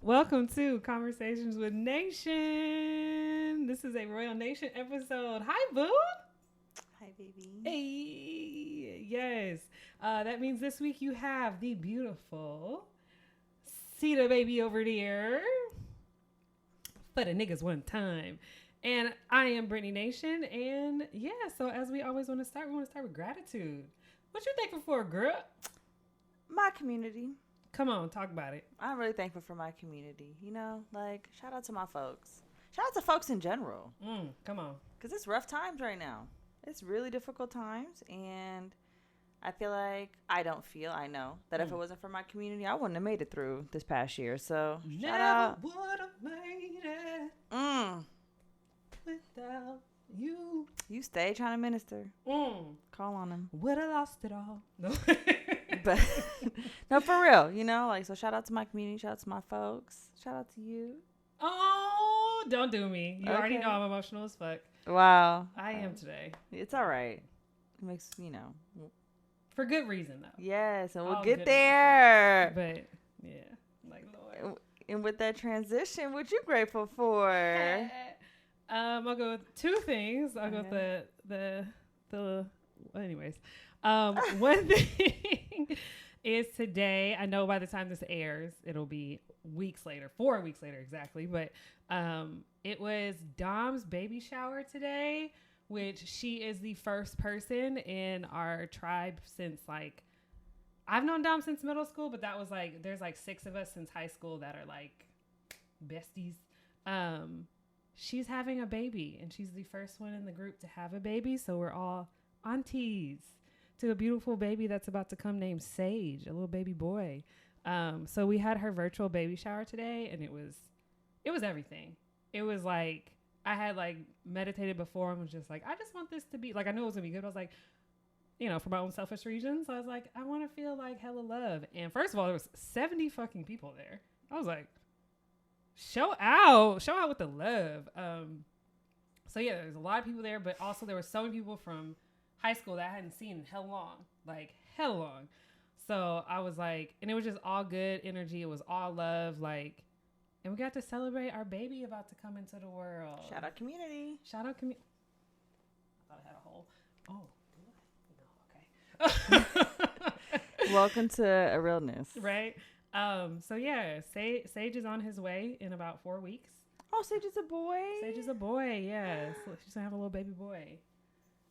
Welcome to Conversations with Nation. This is a Royal Nation episode. Hi, boo. Hi, baby. Hey, yes. That means this week you have the beautiful Cedar baby over there. For the niggas one time. And I am Brittany Nation. And yeah, so as we always want to start, we want to start with gratitude. What you thankful for, girl? My community. Come on, talk about it. I'm really thankful for my community. You know, like, shout out to my folks. Shout out to folks in general. Come on. Because it's rough times right now. It's really difficult times. And I feel like, I know that if it wasn't for my community, I wouldn't have made it through this past year. So, shout out. Never would have made it without you. You stay trying to minister. Call on them. Would have lost it all. No. But, no, for real, you know, like, so shout out to my community, shout out to my folks, shout out to you. Oh, don't do me. You already Okay. know I'm emotional as fuck. Wow. I am today. It's all right. It makes, you know. For good reason, though. Yes, and we'll All get good there. But, yeah, like, Lord. And with that transition, what you grateful for? I'll go with two things. I'll go with the anyways. One thing is today, I know by the time this airs, it'll be 4 weeks later exactly, but it was Dom's baby shower today, which she is the first person in our tribe since, like, I've known Dom since middle school, but that was like, there's like 6 of us since high school that are like besties. She's having a baby, and she's the first one in the group to have a baby, so we're all aunties to a beautiful baby that's about to come named Sage, a little baby boy. So we had her virtual baby shower today, and it was everything. It was like, I had like meditated before and was just like, I just want this to be like, I knew it was gonna be good. I was like, you know, for my own selfish reasons, I was like, I want to feel like hella love. And first of all, there was 70 fucking people there. I was like, show out with the love. So yeah, there's a lot of people there, but also there were so many people from high school that I hadn't seen in hell long. So I was like, and it was just all good energy. It was all love. Like, and we got to celebrate our baby about to come into the world. Shout out community. I thought I had a hole. Oh, no, okay. Welcome to a realness. Right. So yeah, Sage is on his way in about 4 weeks. Oh, Sage is a boy. Sage is a boy. Yes, she's gonna have a little baby boy.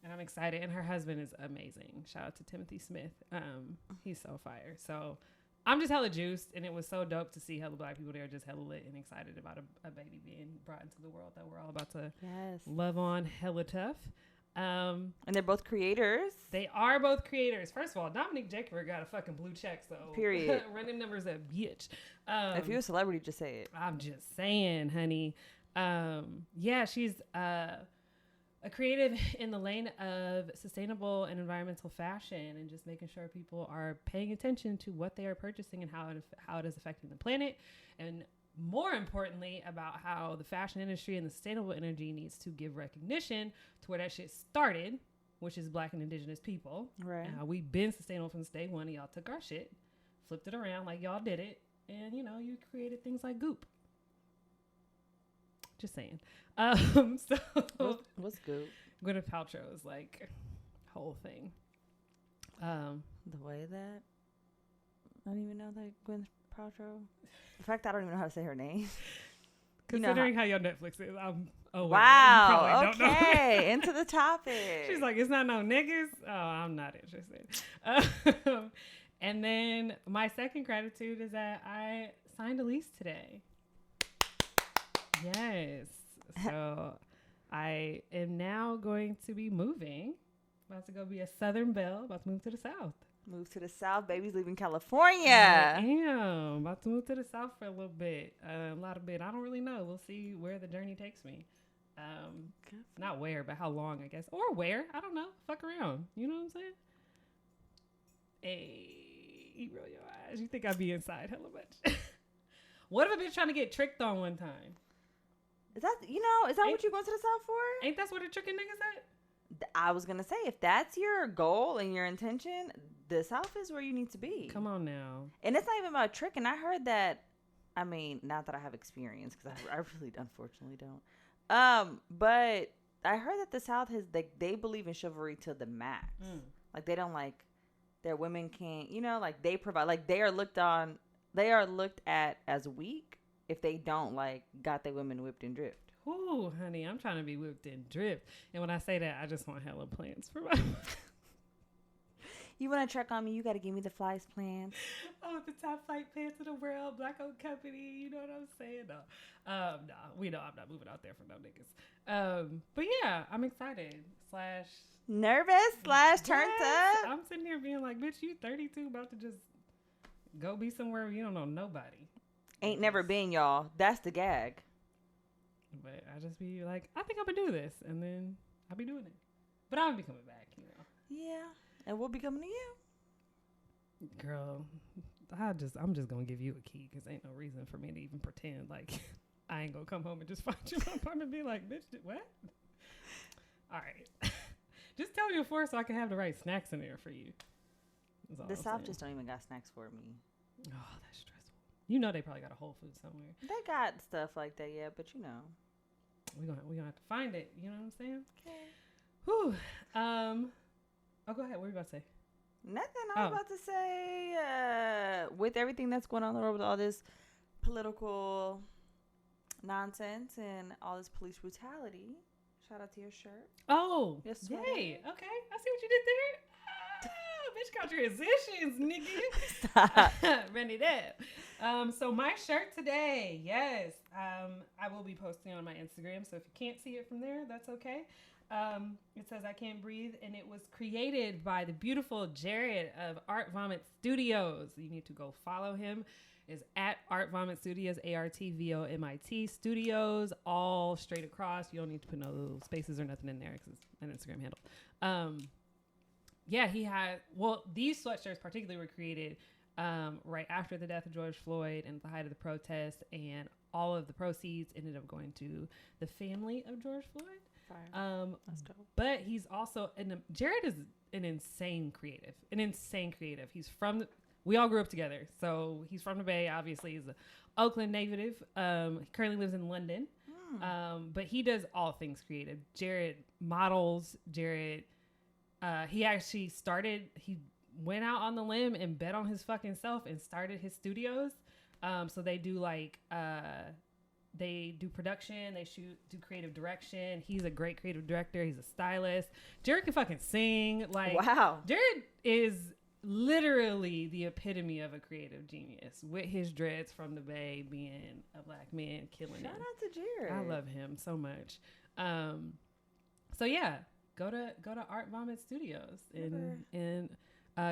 And I'm excited. And her husband is amazing. Shout out to Timothy Smith. He's so fire. So I'm just hella juiced. And it was so dope to see hella black people there just hella lit and excited about a baby being brought into the world that we're all about to love on hella tough. And they're both creators. They are both creators. First of all, Dominique Jacober got a fucking blue check. So period. Run them numbers up, bitch. If you're a celebrity, just say it. I'm just saying, honey. Yeah, she's a creative in the lane of sustainable and environmental fashion, and just making sure people are paying attention to what they are purchasing and how it is affecting the planet, and more importantly about how the fashion industry and the sustainable energy needs to give recognition to where that shit started, which is Black and Indigenous people. Right. We've been sustainable since day one, and y'all took our shit, flipped it around like y'all did it, and you created things like Goop. Just saying. So what's good? Gwyneth Paltrow's like whole thing. The way that I don't even know that Gwyneth Paltrow. The fact that I don't even know how to say her name. Considering how your Netflix is, wow. Okay, into the topic. She's like, it's not no niggas. Oh, I'm not interested. And then my second gratitude is that I signed a lease today. Yes. So I am now going to be moving. About to go be a Southern belle. About to move to the South. Move to the South. Baby's leaving California. I am. About to move to the South for a little bit. A lot of bit. I don't really know. We'll see where the journey takes me. Not where, but how long, I guess. Or where. I don't know. Fuck around. You know what I'm saying? Hey, you roll your eyes. You think I'd be inside hella much. What if a bitch trying to get tricked on one time? Is that what you're going to the South for? Ain't that what a tricking niggas at? I was going to say, if that's your goal and your intention, the South is where you need to be. Come on now. And it's not even about tricking. I heard that I mean, not that I have experience, because I really, unfortunately, don't. But I heard that the South has they believe in chivalry to the max. Like they don't like their women can't, like they provide, like they are looked at as weak if they don't like got their women whipped and dripped. Ooh, honey, I'm trying to be whipped and dripped. And when I say that, I just want hella plans for my. You want to check on me? You got to give me the flies plans. Oh, the top flight pants in the world, black owned company. You know what I'm saying? No, we know I'm not moving out there for no niggas. But yeah, I'm excited. Nervous / turned up. I'm sitting here being like, bitch, you 32, about to just go be somewhere you don't know nobody. Ain't never been, y'all. That's the gag. But I just be like, I think I'm gonna do this, and then I'll be doing it. But I'll be coming back, Yeah. And we'll be coming to you. Girl, I'm just gonna give you a key, because ain't no reason for me to even pretend like I ain't gonna come home and just find you in my apartment and be like, bitch, what? All right. Just tell me before so I can have the right snacks in there for you. The South just don't even got snacks for me. Oh, that's stressful. You know they probably got a Whole Foods somewhere. They got stuff like that, yeah, but We're gonna have to find it. You know what I'm saying? Okay. Whew. Oh, go ahead. What were you about to say? Nothing. I was about to say, with everything that's going on in the world, with all this political nonsense and all this police brutality, shout out to your shirt. Oh, yes, yay. Okay. I see what you did there. Bitch got transitions, nigga. Stop. Ready that. So my shirt today, yes. I will be posting on my Instagram. So if you can't see it from there, that's okay. It says I Can't Breathe, and it was created by the beautiful Jared of Art Vomit Studios. You need to go follow him. It's at Art Vomit Studios, ARTVOMIT Studios, all straight across. You don't need to put no spaces or nothing in there because it's an Instagram handle. Yeah, he had, these sweatshirts particularly were created right after the death of George Floyd and at the height of the protest, and all of the proceeds ended up going to the family of George Floyd. That's dope. But he's also Jared is an insane creative. We all grew up together, so he's from the Bay. Obviously, he's an Oakland native. He currently lives in London, but he does all things creative. Jared models. He actually he went out on the limb and bet on his fucking self and started his studios. So they do they do production, they do creative direction. He's a great creative director. He's a stylist. Jared can fucking sing. Wow. Jared is literally the epitome of a creative genius, with his dreads from the Bay, being a black man, killing it. Shout out to Jared. I love him so much. So yeah, go to Art Vomit Studios and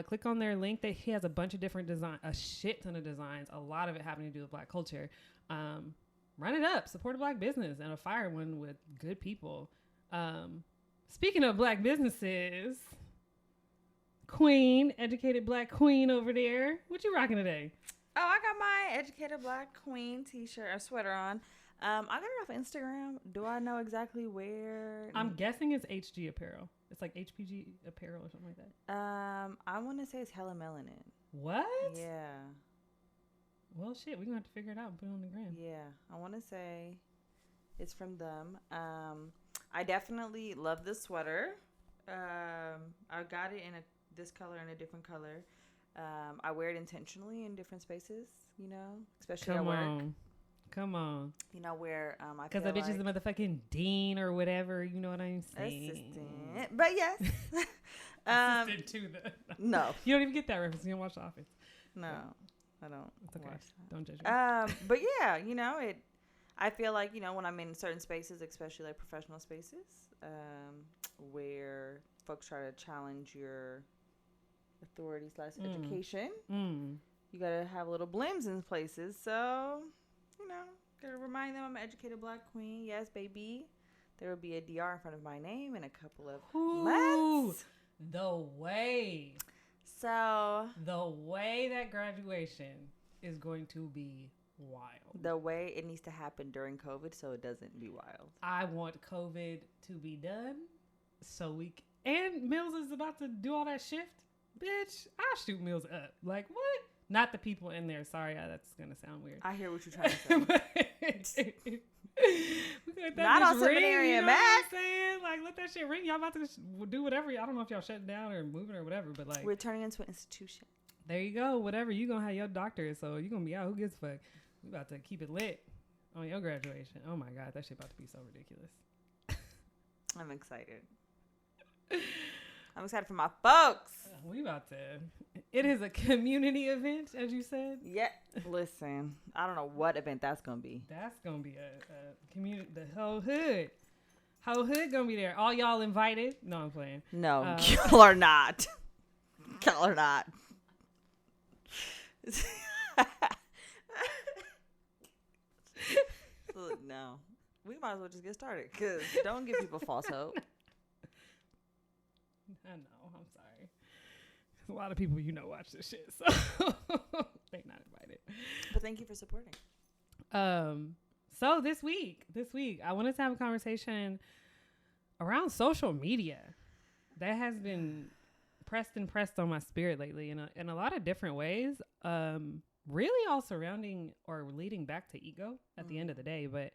click on their link. He has a bunch of different designs, a shit ton of designs, a lot of it having to do with Black culture. Run it up, support a Black business, and a fire one with good people. Speaking of Black businesses, Queen, educated Black queen over there. What you rocking today? Oh, I got my educated Black queen t-shirt or sweater on. I got it off Instagram. Do I know exactly where? I'm guessing it's HG Apparel. It's like HPG Apparel or something like that. I want to say it's Hella Melanin. What? Yeah. Well, shit, we're going to have to figure it out and put it on the gram. Yeah, I want to say it's from them. I definitely love this sweater. I got it in this color and a different color. I wear it intentionally in different spaces, especially at work. Come on. Where I feel because that bitch is the motherfucking dean or whatever. You know what I'm saying? Assistant. But yes. Assistant to the. No. You don't even get that reference. You don't watch The Office. No, I don't. It's okay. Don't judge me. But yeah, I feel like, when I'm in certain spaces, especially like professional spaces, where folks try to challenge your authority / education, you gotta have little blims in places. So, gotta remind them I'm an educated Black queen. Yes, baby. There will be a DR in front of my name in a couple of months. The way that graduation is going to be wild. The way it needs to happen during COVID so it doesn't be wild. I want COVID to be done so and Mills is about to do all that shift. Bitch, I'll shoot Mills up. Like, what? Not the people in there. Sorry, that's gonna sound weird. I hear what you're trying to say. Let that Not on bitch ring, seminary you and know Mac. what I'm saying? Like, let that shit ring. Y'all about to do whatever. I don't know if y'all shutting down or moving or whatever, but like, we're turning into an institution. there you go. Whatever. You gonna have your doctorate, so you gonna be out. Who gives a fuck? We about to keep it lit on your graduation. Oh my God, that shit about to be so ridiculous. I'm excited. I'm excited for my folks. We about to. It is a community event, as you said. Yeah. Listen, I don't know what event that's gonna be. That's gonna be a community. The whole hood gonna be there. All y'all invited. No, I'm playing. No, y'all are not. Y'all are not. No, we might as well just get started because don't give people false hope. I know. I'm sorry. A lot of people watch this shit, so they not invited. But thank you for supporting. So this week, I wanted to have a conversation around social media that has been pressed on my spirit lately in a lot of different ways. Really all surrounding or leading back to ego at the end of the day. But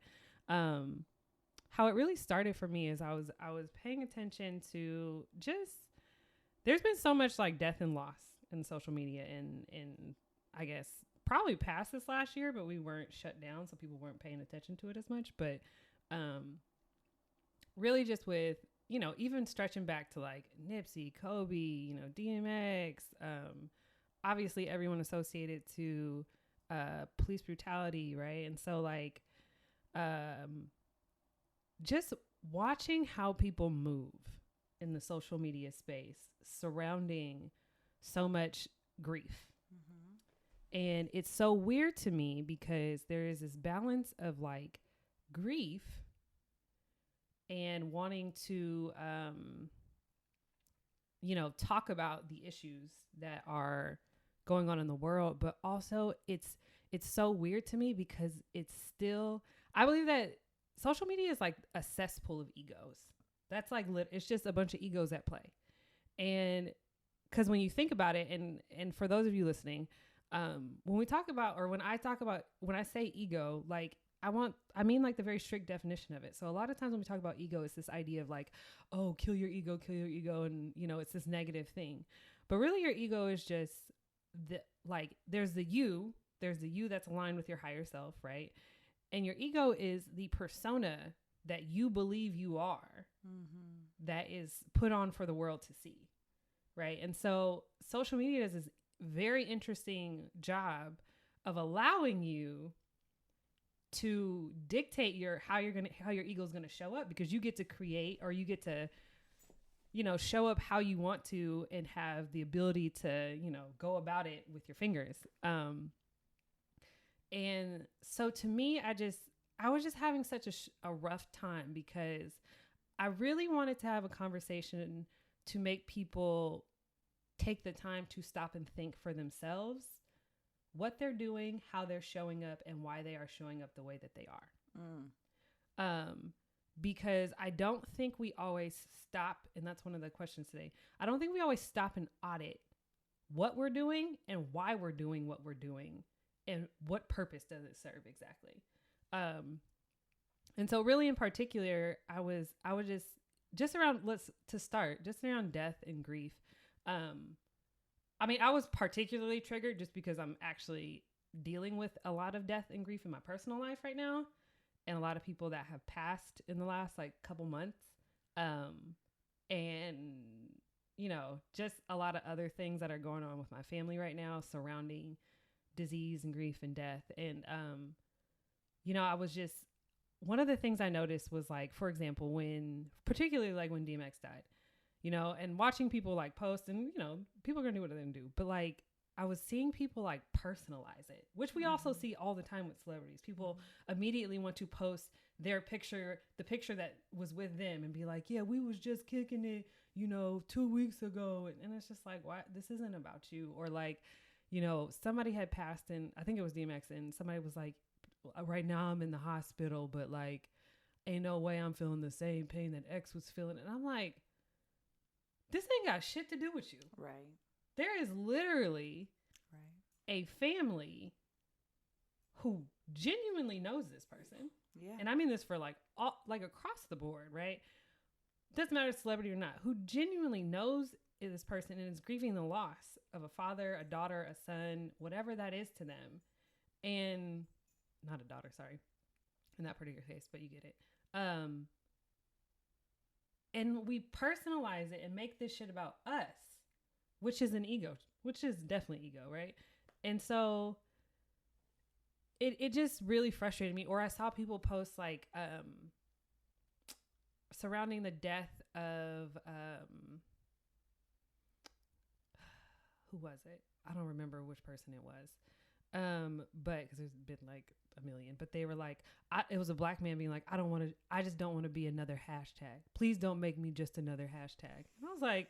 how it really started for me is I was paying attention to just, there's been so much like death and loss in social media and I guess probably past this last year, but we weren't shut down, so people weren't paying attention to it as much. But really just with, even stretching back to like Nipsey, Kobe, DMX, obviously everyone associated to police brutality, right? And so like just watching how people move in the social media space surrounding so much grief. And it's so weird to me because there is this balance of like grief and wanting to, talk about the issues that are going on in the world, but also it's so weird to me because it's still, I believe that social media is like a cesspool of egos. That's like, it's just a bunch of egos at play. And because when you think about it, and for those of you listening, when we talk about, or when I say ego, like I mean like the very strict definition of it. So a lot of times when we talk about ego, it's this idea of like, oh, kill your ego. And it's this negative thing, but really your ego is just there's the you that's aligned with your higher self. Right. And your ego is the persona that you believe you are, that is put on for the world to see. Right. And so social media does this very interesting job of allowing you to dictate how your ego is going to show up, because you get to create, or you get to, show up how you want to and have the ability to, go about it with your fingers. And so to me, I was just having such a rough time because I really wanted to have a conversation to make people take the time to stop and think for themselves what they're doing, how they're showing up, and why they are showing up the way that they are. Because I don't think we always stop, and that's one of the questions today. I don't think we always stop and audit what we're doing and why we're doing what we're doing and what purpose does it serve exactly. And so really in particular, I was just around death and grief. I mean, I was particularly triggered just because I'm actually dealing with a lot of death and grief in my personal life right now, and a lot of people that have passed in the last like couple months. And just a lot of other things that are going on with my family right now surrounding disease and grief and death. And, I was just, one of the things I noticed was like, for example, particularly like when DMX died, and watching people like post and, people are going to do what they're going to do. But like, I was seeing people like personalize it, which we also see all the time with celebrities. People immediately want to post their picture, the picture that was with them, and be like, yeah, we was just kicking it, 2 weeks ago. And it's just like, why? This isn't about you. Or like, somebody had passed, and I think it was DMX, and somebody was like, right now I'm in the hospital, but like, ain't no way I'm feeling the same pain that X was feeling. And I'm like, this ain't got shit to do with you. Right. There is literally a family who genuinely knows this person. Yeah. And I mean this for like across the board, right? Doesn't matter celebrity or not, who genuinely knows this person and is grieving the loss of a father, a daughter, a son, whatever that is to them. And not a daughter, sorry, in that particular case, but you get it. And we personalize it and make this shit about us, which is an ego, which is definitely ego, right? And so it just really frustrated me. Or I saw people post like surrounding the death of who was it? I don't remember which person it was. But because there's been like a million, but they were like, it was a black man being like, I just don't want to be another hashtag. Please don't make me just another hashtag. And I was like,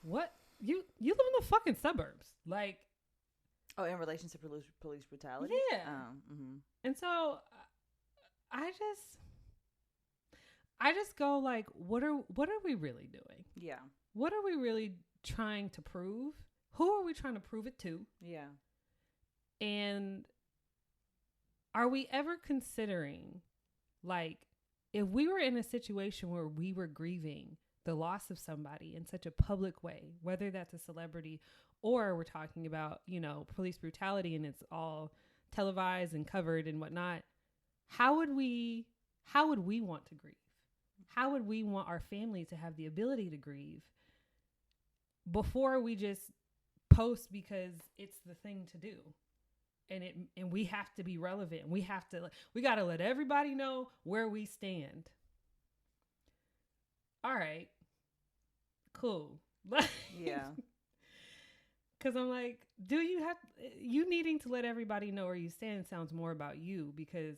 what? You live in the fucking suburbs. Like, oh, in relation to police brutality? Yeah. And so I just go like, what are we really doing? Yeah. What are we really trying to prove? Who are we trying to prove it to? Yeah. And are we ever considering, like, if we were in a situation where we were grieving the loss of somebody in such a public way, whether that's a celebrity or we're talking about, police brutality and it's all televised and covered and whatnot, how would we want to grieve? How would we want our family to have the ability to grieve before we just post because it's the thing to do? And we have to be relevant. We got to let everybody know where we stand. All right, cool. Yeah. Because I'm like, you needing to let everybody know where you stand sounds more about you, because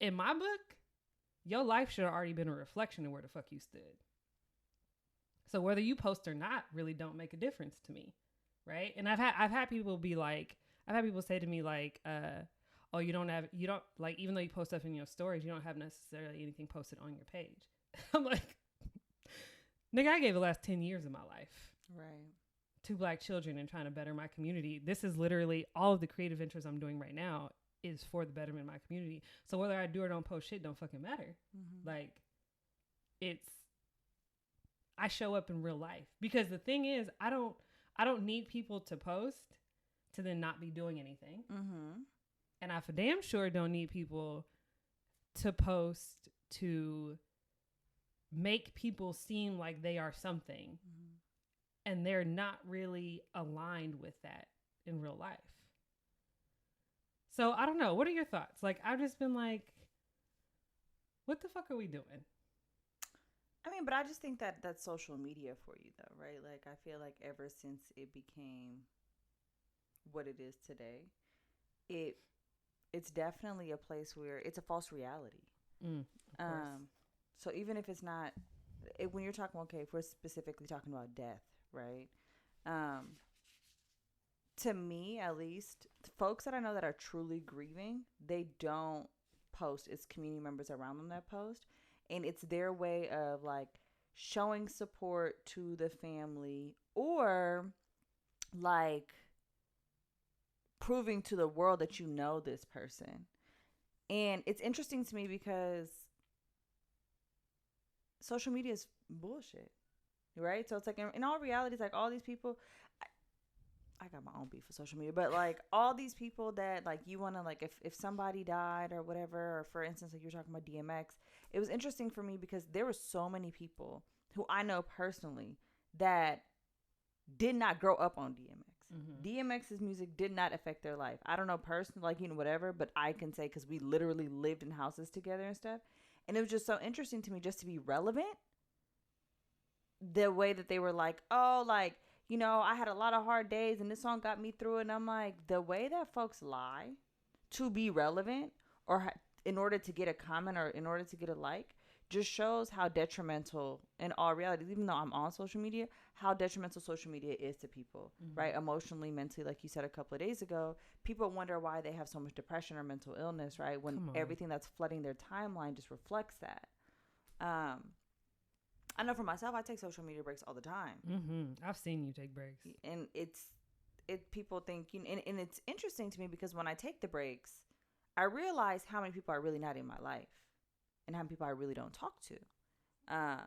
in my book, your life should have already been a reflection of where the fuck you stood. So whether you post or not really don't make a difference to me, right? And I've had people be like, I've had people say to me like, oh, you don't like, even though you post stuff in your stories, you don't have necessarily anything posted on your page. I'm like, nigga, I gave the last 10 years of my life. Right. To Black children and trying to better my community. This is literally all of the creative ventures I'm doing right now is for the betterment of my community. So whether I do or don't post shit don't fucking matter. Mm-hmm. Like, I show up in real life, because the thing is, I don't need people to post to then not be doing anything. Mm-hmm. And I for damn sure don't need people to post to make people seem like they are something. Mm-hmm. And they're not really aligned with that in real life. So I don't know. What are your thoughts? Like, I've just been like, what the fuck are we doing? I mean, but I just think that that's social media for you, though, right? Like, I feel like ever since it became what it is today, it's definitely a place where it's a false reality. Of course. So even if it's not, when you're talking, okay, if we're specifically talking about death, right? To me, at least, folks that I know that are truly grieving, they don't post. It's community members around them that post. And it's their way of like showing support to the family, or like proving to the world that you know this person. And it's interesting to me because social media is bullshit. Right? So it's like, in all reality, it's like all these people, I got my own beef with social media, but like all these people that like you want to, like, if somebody died or whatever, or for instance, like you're talking about DMX, it was interesting for me because there were so many people who I know personally that did not grow up on DMX. Mm-hmm. DMX's music did not affect their life. I don't know personally, like, whatever, but I can say, because we literally lived in houses together and stuff. And it was just so interesting to me just to be relevant. The way that they were like, oh, like, I had a lot of hard days and this song got me through it. And I'm like, the way that folks lie to be relevant, or in order to get a comment or in order to get a like, just shows how detrimental, in all reality, even though I'm on social media, how detrimental social media is to people, mm-hmm. right? Emotionally, mentally, like you said a couple of days ago, people wonder why they have so much depression or mental illness, right? When everything that's flooding their timeline just reflects that. I know for myself, I take social media breaks all the time. Mm-hmm. I've seen you take breaks. And people think, and it's interesting to me because when I take the breaks, I realize how many people are really not in my life and how many people I really don't talk to. And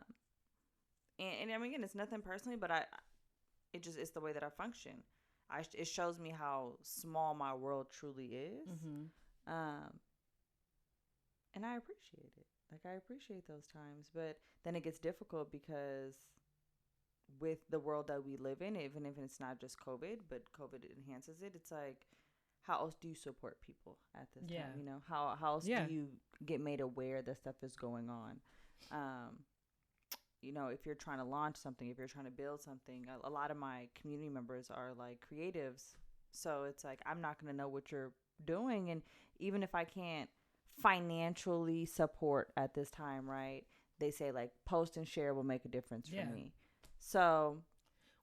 I mean, again, it's nothing personally, but it's the way that I function. It shows me how small my world truly is. And I appreciate it. Like, I appreciate those times, but then it gets difficult because with the world that we live in, even if it's not just COVID, but COVID enhances it, it's like, how else do you support people at this time? How else do you get made aware that stuff is going on? If you're trying to launch something, if you're trying to build something, a lot of my community members are like creatives. So it's like, I'm not going to know what you're doing. And even if I can't financially support at this time, right? They say like post and share will make a difference for me. So,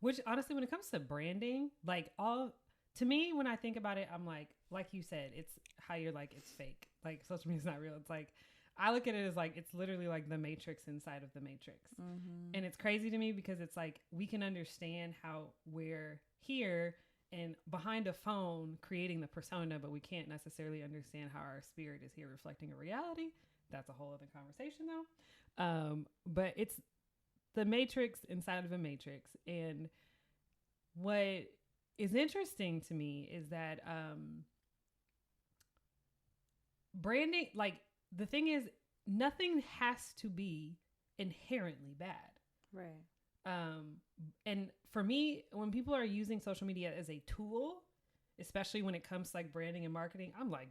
which honestly, when it comes to branding, to me, when I think about it, I'm like you said, it's how you're like, it's fake. Like, social media is not real. It's like, I look at it as like, it's literally like the Matrix inside of the Matrix. And it's crazy to me because it's like, we can understand how we're here and behind a phone creating the persona, but we can't necessarily understand how our spirit is here reflecting a reality. That's a whole other conversation though. But it's the Matrix inside of a Matrix. And what is interesting to me is that branding, like, the thing is, nothing has to be inherently bad. Right. And for me, when people are using social media as a tool, especially when it comes to like branding and marketing, I'm like,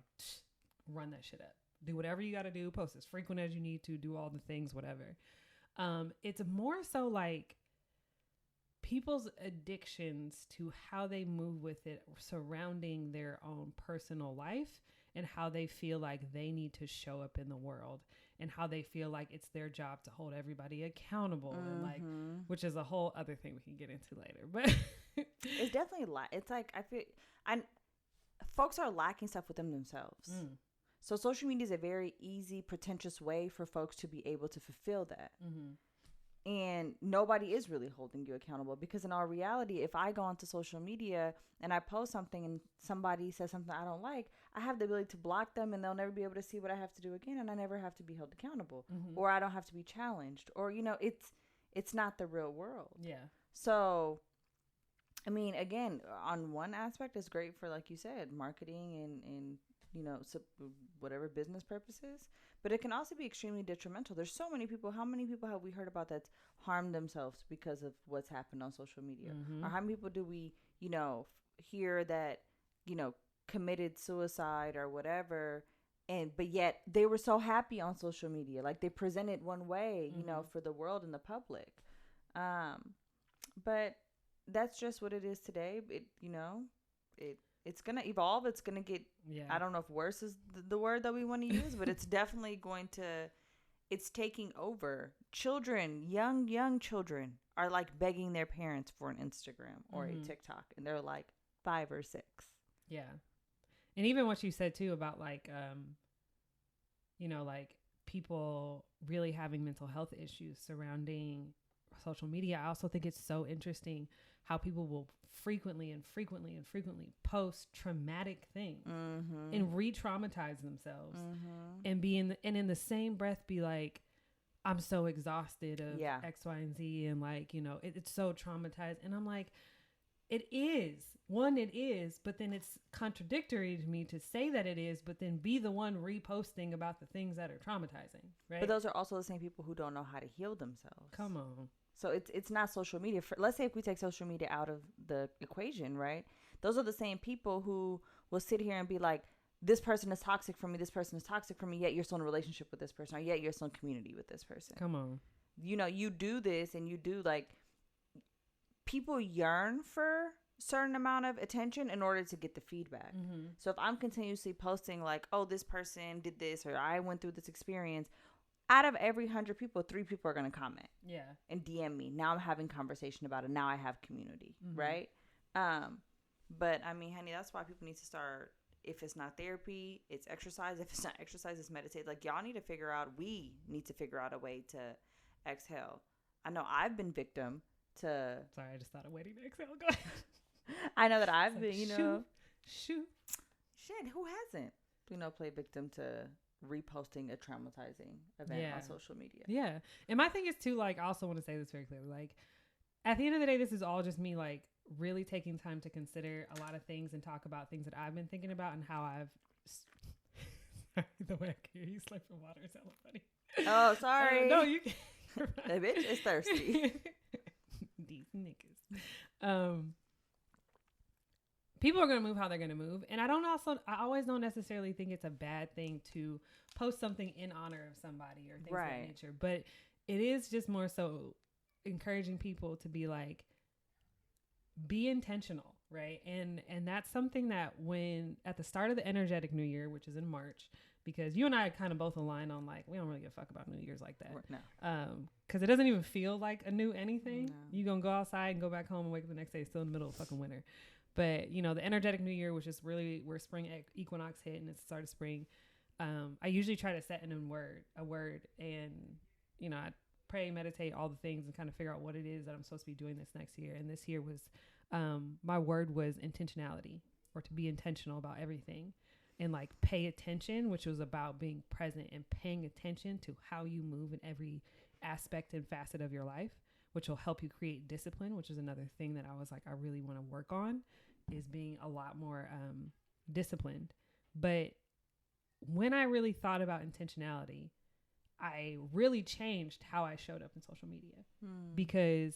run that shit up. Do whatever you got to do. Post as frequent as you need to. Do all the things, whatever. It's more so like people's addictions to how they move with it surrounding their own personal life and how they feel like they need to show up in the world and how they feel like it's their job to hold everybody accountable and like, which is a whole other thing we can get into later. But it's definitely it's like, folks are lacking stuff within themselves. So social media is a very easy, pretentious way for folks to be able to fulfill that. And nobody is really holding you accountable because in our reality, if I go onto social media and I post something and somebody says something I don't like, I have the ability to block them and they'll never be able to see what I have to do again. And I never have to be held accountable or I don't have to be challenged or, it's not the real world. Yeah. So, I mean, again, on one aspect, it's great for, like you said, marketing and whatever business purposes, but it can also be extremely detrimental. There's so many people. How many people have we heard about that's harmed themselves because of what's happened on social media? Or how many people do we, hear that, committed suicide or whatever, but yet they were so happy on social media, like they presented one way, for the world and the public. But that's just what it is today. It's going to evolve. It's going to get, I don't know if worse is the word that we want to use, but it's definitely it's taking over. Children, young children are like begging their parents for an Instagram or a TikTok. And they're like 5 or 6. Yeah. And even what you said too about like, like people really having mental health issues surrounding social media. I also think it's so interesting how people will frequently post traumatic things and re-traumatize themselves and in the same breath be like, I'm so exhausted of X, Y, and Z, and like, it's so traumatized. And I'm like, it is, but then it's contradictory to me to say that it is, but then be the one reposting about the things that are traumatizing, right? But those are also the same people who don't know how to heal themselves. Come on. So it's not social media. Let's say if we take social media out of the equation, right? Those are the same people who will sit here and be like, this person is toxic for me, this person is toxic for me, yet you're still in a relationship with this person, or yet you're still in community with this person. Come on. You do this and you do like, people yearn for certain amount of attention in order to get the feedback. So if I'm continuously posting like, oh, this person did this, or I went through this experience, out of every 100 people, 3 people are going to comment and DM me. Now I'm having conversation about it. Now I have community, right? But I mean, honey, that's why people need to start. If it's not therapy, it's exercise. If it's not exercise, it's meditate. Like, y'all need to figure out, we need to figure out a way to exhale. I know I've been victim to... Sorry, I just thought of waiting to exhale. Go ahead. I know that I've been, you know. Shoot. Shit, who hasn't, played victim to reposting a traumatizing event on social media? Yeah. And my thing is too, like, I also want to say this very clearly. Like, at the end of the day, this is all just me, like, really taking time to consider a lot of things and talk about things that I've been thinking about and how I've. Sorry, the way I carry you slipping water is hella funny. Oh, sorry. No, you can't. The bitch is thirsty. These niggas. People are going to move how they're going to move. And I always don't necessarily think it's a bad thing to post something in honor of somebody or things of that nature. But it is just more so encouraging people to be like, be intentional, right? And that's something that when at the start of the energetic new year, which is in March, because you and I kind of both align on like, we don't really give a fuck about New Year's like that. No. Because it doesn't even feel like a new anything. No. You going to go outside and go back home and wake up the next day still in the middle of fucking winter. But, the energetic new year, which is really where spring equinox hit and it's the start of spring, I usually try to set in a word and, I pray, meditate, all the things and kind of figure out what it is that I'm supposed to be doing this next year. And this year was, my word was intentionality, or to be intentional about everything and like pay attention, which was about being present and paying attention to how you move in every aspect and facet of your life, which will help you create discipline, which is another thing that I was like, I really want to work on, is being a lot more disciplined. But when I really thought about intentionality, I really changed how I showed up in social media because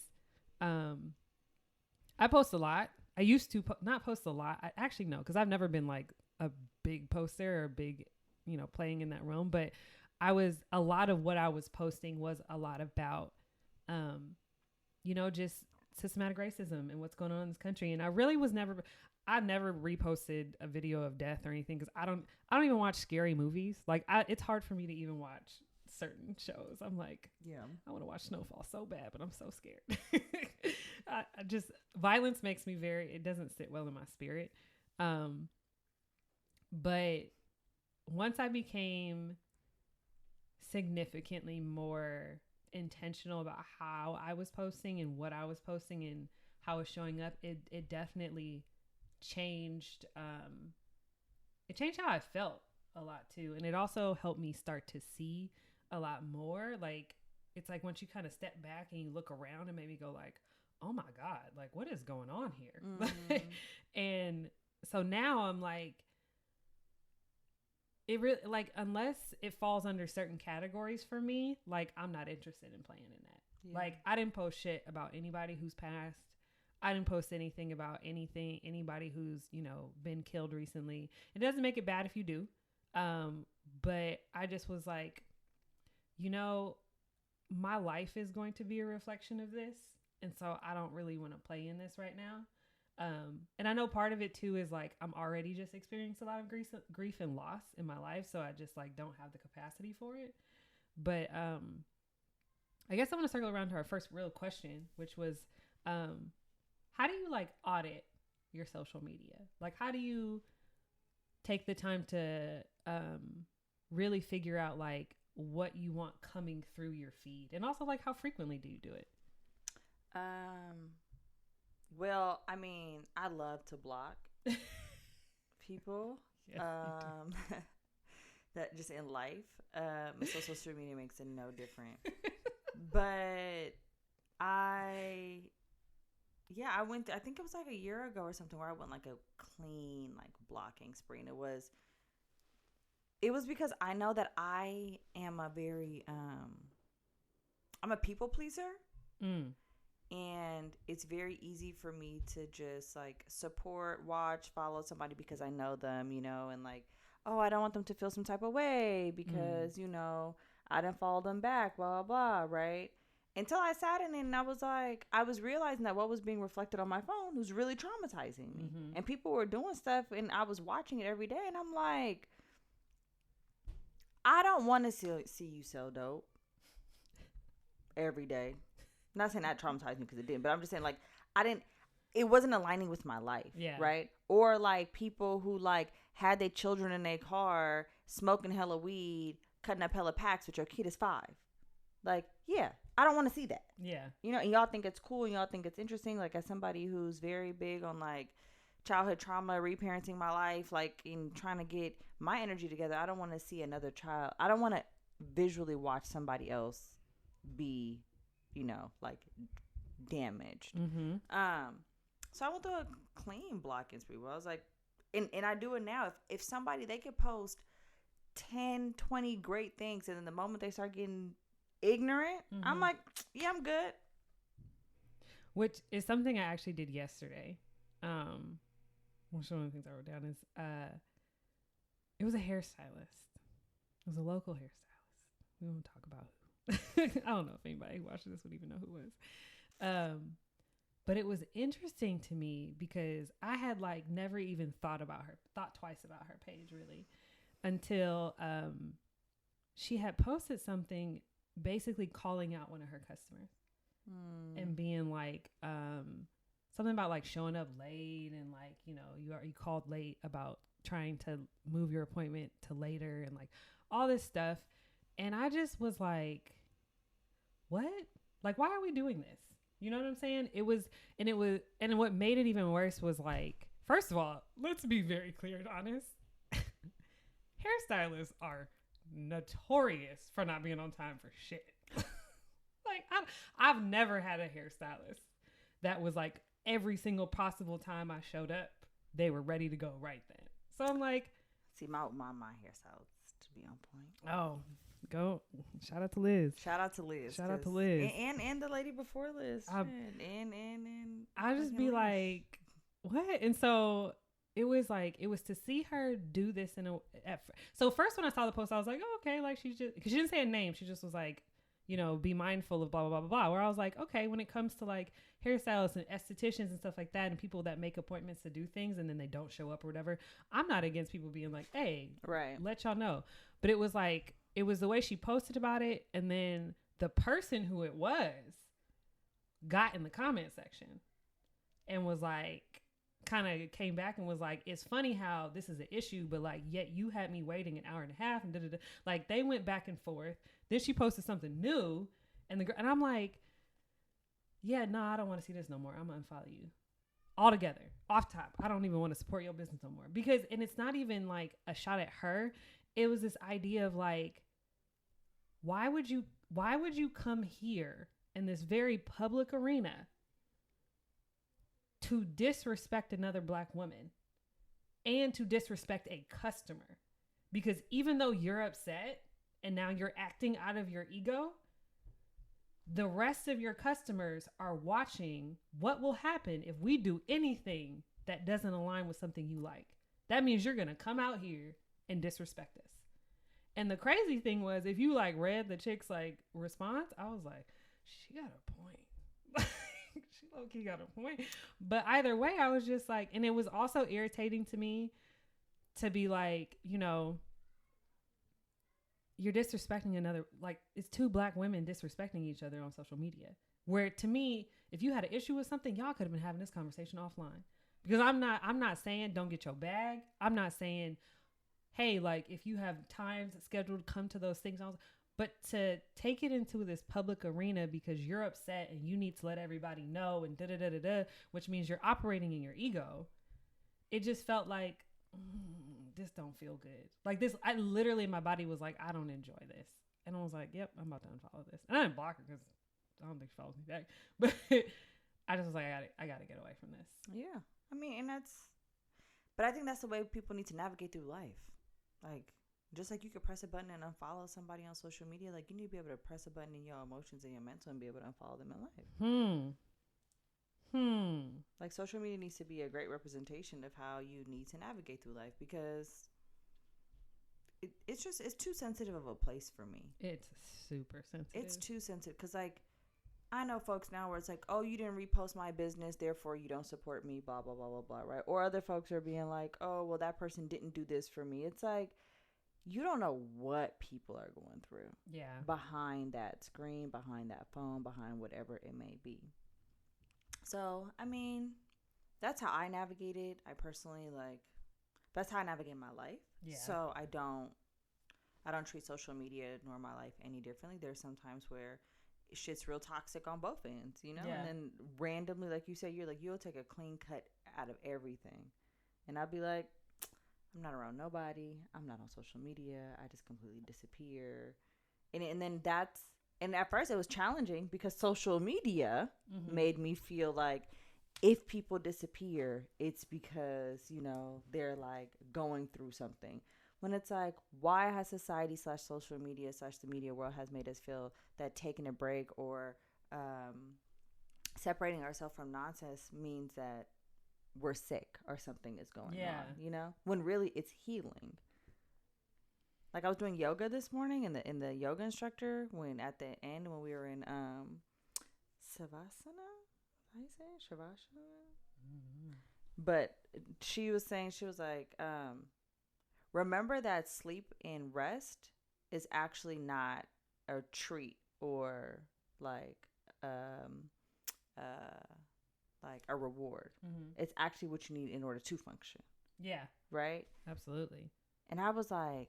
I post a lot. I used to not post a lot. I actually no, because I've never been like a big poster or big, playing in that realm. But a lot of what I was posting was a lot about, just systematic racism and what's going on in this country. And I really I never reposted a video of death or anything because I don't even watch scary movies. Like it's hard for me to even watch certain shows. I'm like, I want to watch Snowfall so bad, but I'm so scared. I just, violence makes me it doesn't sit well in my spirit. But once I became significantly more intentional about how I was posting and what I was posting and how I was showing up, it definitely changed. It changed how I felt a lot too. And it also helped me start to see a lot more. Like, it's like once you kind of step back and you look around and maybe go like, oh my God, like what is going on here? Mm-hmm. And so now I'm like, it really, like, unless it falls under certain categories for me, like I'm not interested in playing in that. Yeah. Like I didn't post shit about anybody who's passed. I didn't post anything about anybody who's, been killed recently. It doesn't make it bad if you do. But I just was like, my life is going to be a reflection of this. And so I don't really want to play in this right now. And I know part of it too is like, I'm already just experiencing a lot of grief and loss in my life. So I just like don't have the capacity for it. But, I guess I want to circle around to our first real question, which was, how do you like audit your social media? Like, how do you take the time to, really figure out like what you want coming through your feed, and also like how frequently do you do it? Well, I mean, I love to block people. Yes, that just in life. So social media makes it no different. But I went, I think it was like a year ago or something, where I went like a clean, like blocking spree. And it was because I know that I am a very, I'm a people pleaser. And it's very easy for me to just like support, watch, follow somebody because I know them, and like, oh, I don't want them to feel some type of way because, I didn't follow them back, blah, blah, blah, right? Until I sat in it and I was like, I was realizing that what was being reflected on my phone was really traumatizing me. Mm-hmm. And people were doing stuff and I was watching it every day. And I'm like, I don't want to see you sell dope every day. I'm not saying that traumatized me because it didn't, but I'm just saying like, it wasn't aligning with my life. Yeah. Right. Or like people who like had their children in their car smoking hella weed, cutting up hella packs with your kid is 5. Like, yeah, I don't want to see that. Yeah. You know, and y'all think it's cool and y'all think it's interesting. Like, as somebody who's very big on like childhood trauma, reparenting my life, like in trying to get my energy together, I don't want to see another child. I don't want to visually watch somebody else be, you know, like damaged. Mm-hmm. So I went through a clean blocking spree where I was like, and I do it now. If somebody, they could post 10, 20 great things, and then the moment they start getting ignorant, I'm like, yeah, I'm good. Which is something I actually did yesterday. One of the things I wrote down is it was a hairstylist. It was a local hairstylist. We won't talk about who. I don't know if anybody who watches this would even know who it was. But it was interesting to me because I had like never even thought twice about her page really until she had posted something basically calling out one of her customers and being like something about like showing up late and like, you know, you called late about trying to move your appointment to later and like all this stuff. And I just was like, what? Like, why are we doing this? You know what I'm saying? And what made it even worse was like, first of all, let's be very clear and honest. Hairstylists are notorious for not being on time for shit. Like, I've never had a hairstylist that was like every single possible time I showed up, they were ready to go right then. So I'm like, see, my hairstyles to be on point. Oh, go! Shout out to Liz. Shout out to Liz. Shout out to Liz and the lady before Liz. And I just be Liz. like, what? And so it was to see her do this so first when I saw the post, I was like, oh, okay, like she's just, because she didn't say a name, she just was like, you know, be mindful of blah, blah, blah, blah, blah. Where I was like, okay, when it comes to like hairstylists and estheticians and stuff like that and people that make appointments to do things and then they don't show up or whatever, I'm not against people being like, hey, right, let y'all know. But it was like, it was the way she posted about it. And then the person who it was got in the comment section and was like, kind of came back and was like, it's funny how this is an issue, but like, yet you had me waiting an hour and a half and da-da-da. Like they went back and forth. Then she posted something new and I'm like, yeah, no, I don't want to see this no more. I'm gonna unfollow you altogether, off top. I don't even want to support your business no more because, and it's not even like a shot at her. It was this idea of like, why would you come here in this very public arena to disrespect another Black woman and to disrespect a customer? Because even though you're upset and now you're acting out of your ego, the rest of your customers are watching what will happen if we do anything that doesn't align with something you like. That means you're going to come out here and disrespect us. And the crazy thing was, if you like read the chick's like response, I was like, she got a point. She low-key got a point. But either way, I was just like, and it was also irritating to me to be like, you know, you're disrespecting another, like it's two Black women disrespecting each other on social media. Where to me, if you had an issue with something, y'all could have been having this conversation offline. Because I'm not saying don't get your bag. I'm not saying, hey, like if you have times scheduled, come to those things. But to take it into this public arena because you're upset and you need to let everybody know and da-da-da-da-da, which means you're operating in your ego. It just felt like, this don't feel good. Like this, I literally, my body was like, I don't enjoy this. And I was like, yep, I'm about to unfollow this. And I didn't block her because I don't think she follows me back. But I just was like, I gotta get away from this. Yeah. I mean, but I think that's the way people need to navigate through life. Like, just like you could press a button and unfollow somebody on social media, like you need to be able to press a button in your emotions and your mental and be able to unfollow them in life. Like social media needs to be a great representation of how you need to navigate through life because it's too sensitive of a place for me. It's super sensitive. It's too sensitive because like I know folks now where it's like, oh, you didn't repost my business, therefore you don't support me, blah, blah, blah, blah, blah, right? Or other folks are being like, oh, well, that person didn't do this for me. It's like, you don't know what people are going through. Yeah. Behind that screen, behind that phone, behind whatever it may be. So, I mean, that's how I navigated. I personally that's how I navigate my life. Yeah. So I don't treat social media nor my life any differently. There's some times where shit's real toxic on both ends, you know? Yeah. And then randomly, like you said, you'll take a clean cut out of everything. And I'll be like, I'm not around nobody. I'm not on social media. I just completely disappear. And then and at first it was challenging because social media made me feel like if people disappear, it's because, they're like going through something. When it's like, why has society / social media / the media world has made us feel that taking a break or separating ourselves from nonsense means that we're sick or something is going on, when really it's healing. Like I was doing yoga this morning and the yoga instructor, when at the end, when we were in Savasana, how you say it? Shavasana? Mm-hmm. But she was like, remember that sleep and rest is actually not a treat or like a reward. It's actually what you need in order to function. Yeah. Right? Absolutely. And I was like,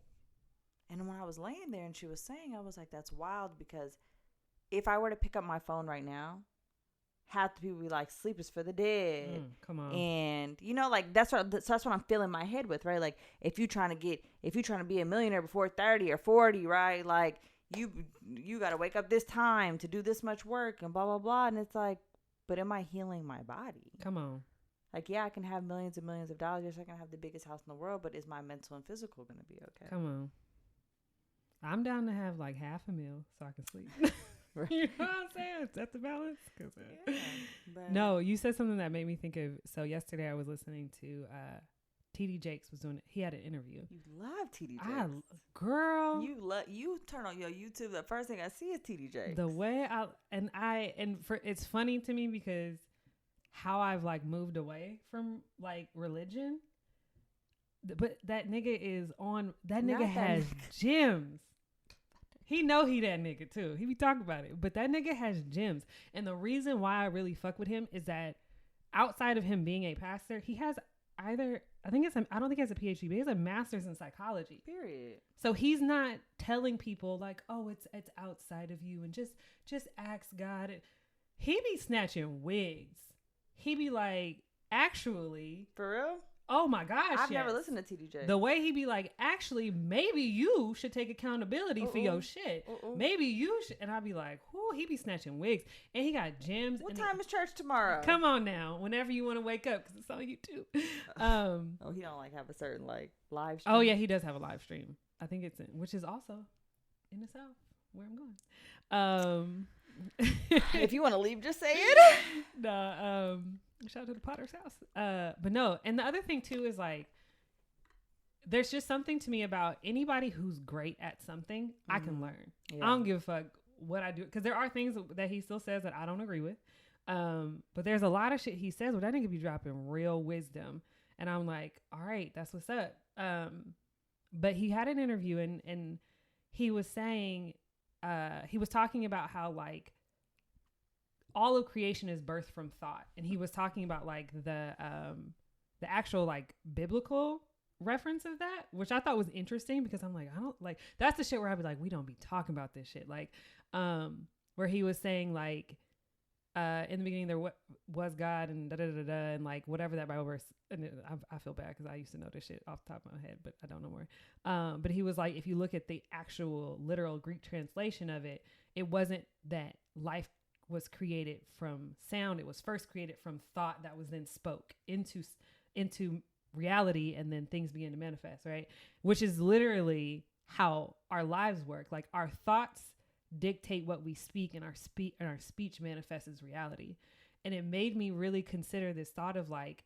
and when I was laying there and she was saying, I was like, that's wild, because if I were to pick up my phone right now, half the people be like, sleep is for the dead. Come on. And like that's what I'm filling my head with, right? Like if you're trying to be a millionaire before 30 or 40, right? Like you got to wake up this time to do this much work and blah blah blah. And it's like, but am I healing my body? Come on. Like, yeah, I can have millions and millions of dollars. Yes, I can have the biggest house in the world, but is my mental and physical going to be okay? Come on. I'm down to have like half a meal so I can sleep. Right. You know what I'm saying? Is that the balance? No, you said something that made me think of. So yesterday I was listening to TD Jakes was doing it. He had an interview. You love TD Jakes. Girl. You turn on your YouTube. The first thing I see is TD Jakes. The way it's funny to me because how I've like moved away from like religion. But that nigga has gems. He know he that nigga too. He be talking about it. But that nigga has gems. And the reason why I really fuck with him is that outside of him being a pastor, he has I don't think he has a PhD, but he has a master's in psychology. Period. So he's not telling people like, oh, it's outside of you and just ask God. He be snatching wigs. He be like, actually. For real? Oh my gosh. I've never listened to TD Jakes. The way he be like, actually, maybe you should take accountability for your shit. Maybe you should. And I'd be like, whoo, he be snatching wigs. And he got gems. What time is church tomorrow? Come on now. Whenever you want to wake up, because it's on YouTube. He don't like have a certain like live stream? Oh yeah, he does have a live stream. I think which is also in the South where I'm going. If you want to leave, just say it. No, shout out to the Potter's house. But no, and the other thing too is like, there's just something to me about anybody who's great at something, I can learn. Yeah. I don't give a fuck what I do, because there are things that he still says that I don't agree with. But there's a lot of shit he says where that nigga be dropping real wisdom, and I'm like, all right, that's what's up. But he had an interview and he was saying, he was talking about how like all of creation is birthed from thought. And he was talking about like the actual like biblical reference of that, which I thought was interesting because I'm like, I don't like, that's the shit where I'd be like, we don't be talking about this shit. Like, where he was saying like, in the beginning there was God and da da da da, and like whatever that Bible verse. And I feel bad because I used to know this shit off the top of my head, but I don't know more. But he was like, if you look at the actual literal Greek translation of it, it wasn't that life was created from sound. It was first created from thought that was then spoke into reality, and then things began to manifest, right? Which is literally how our lives work. Like our thoughts dictate what we speak, and our speech manifests as reality. And it made me really consider this thought of like,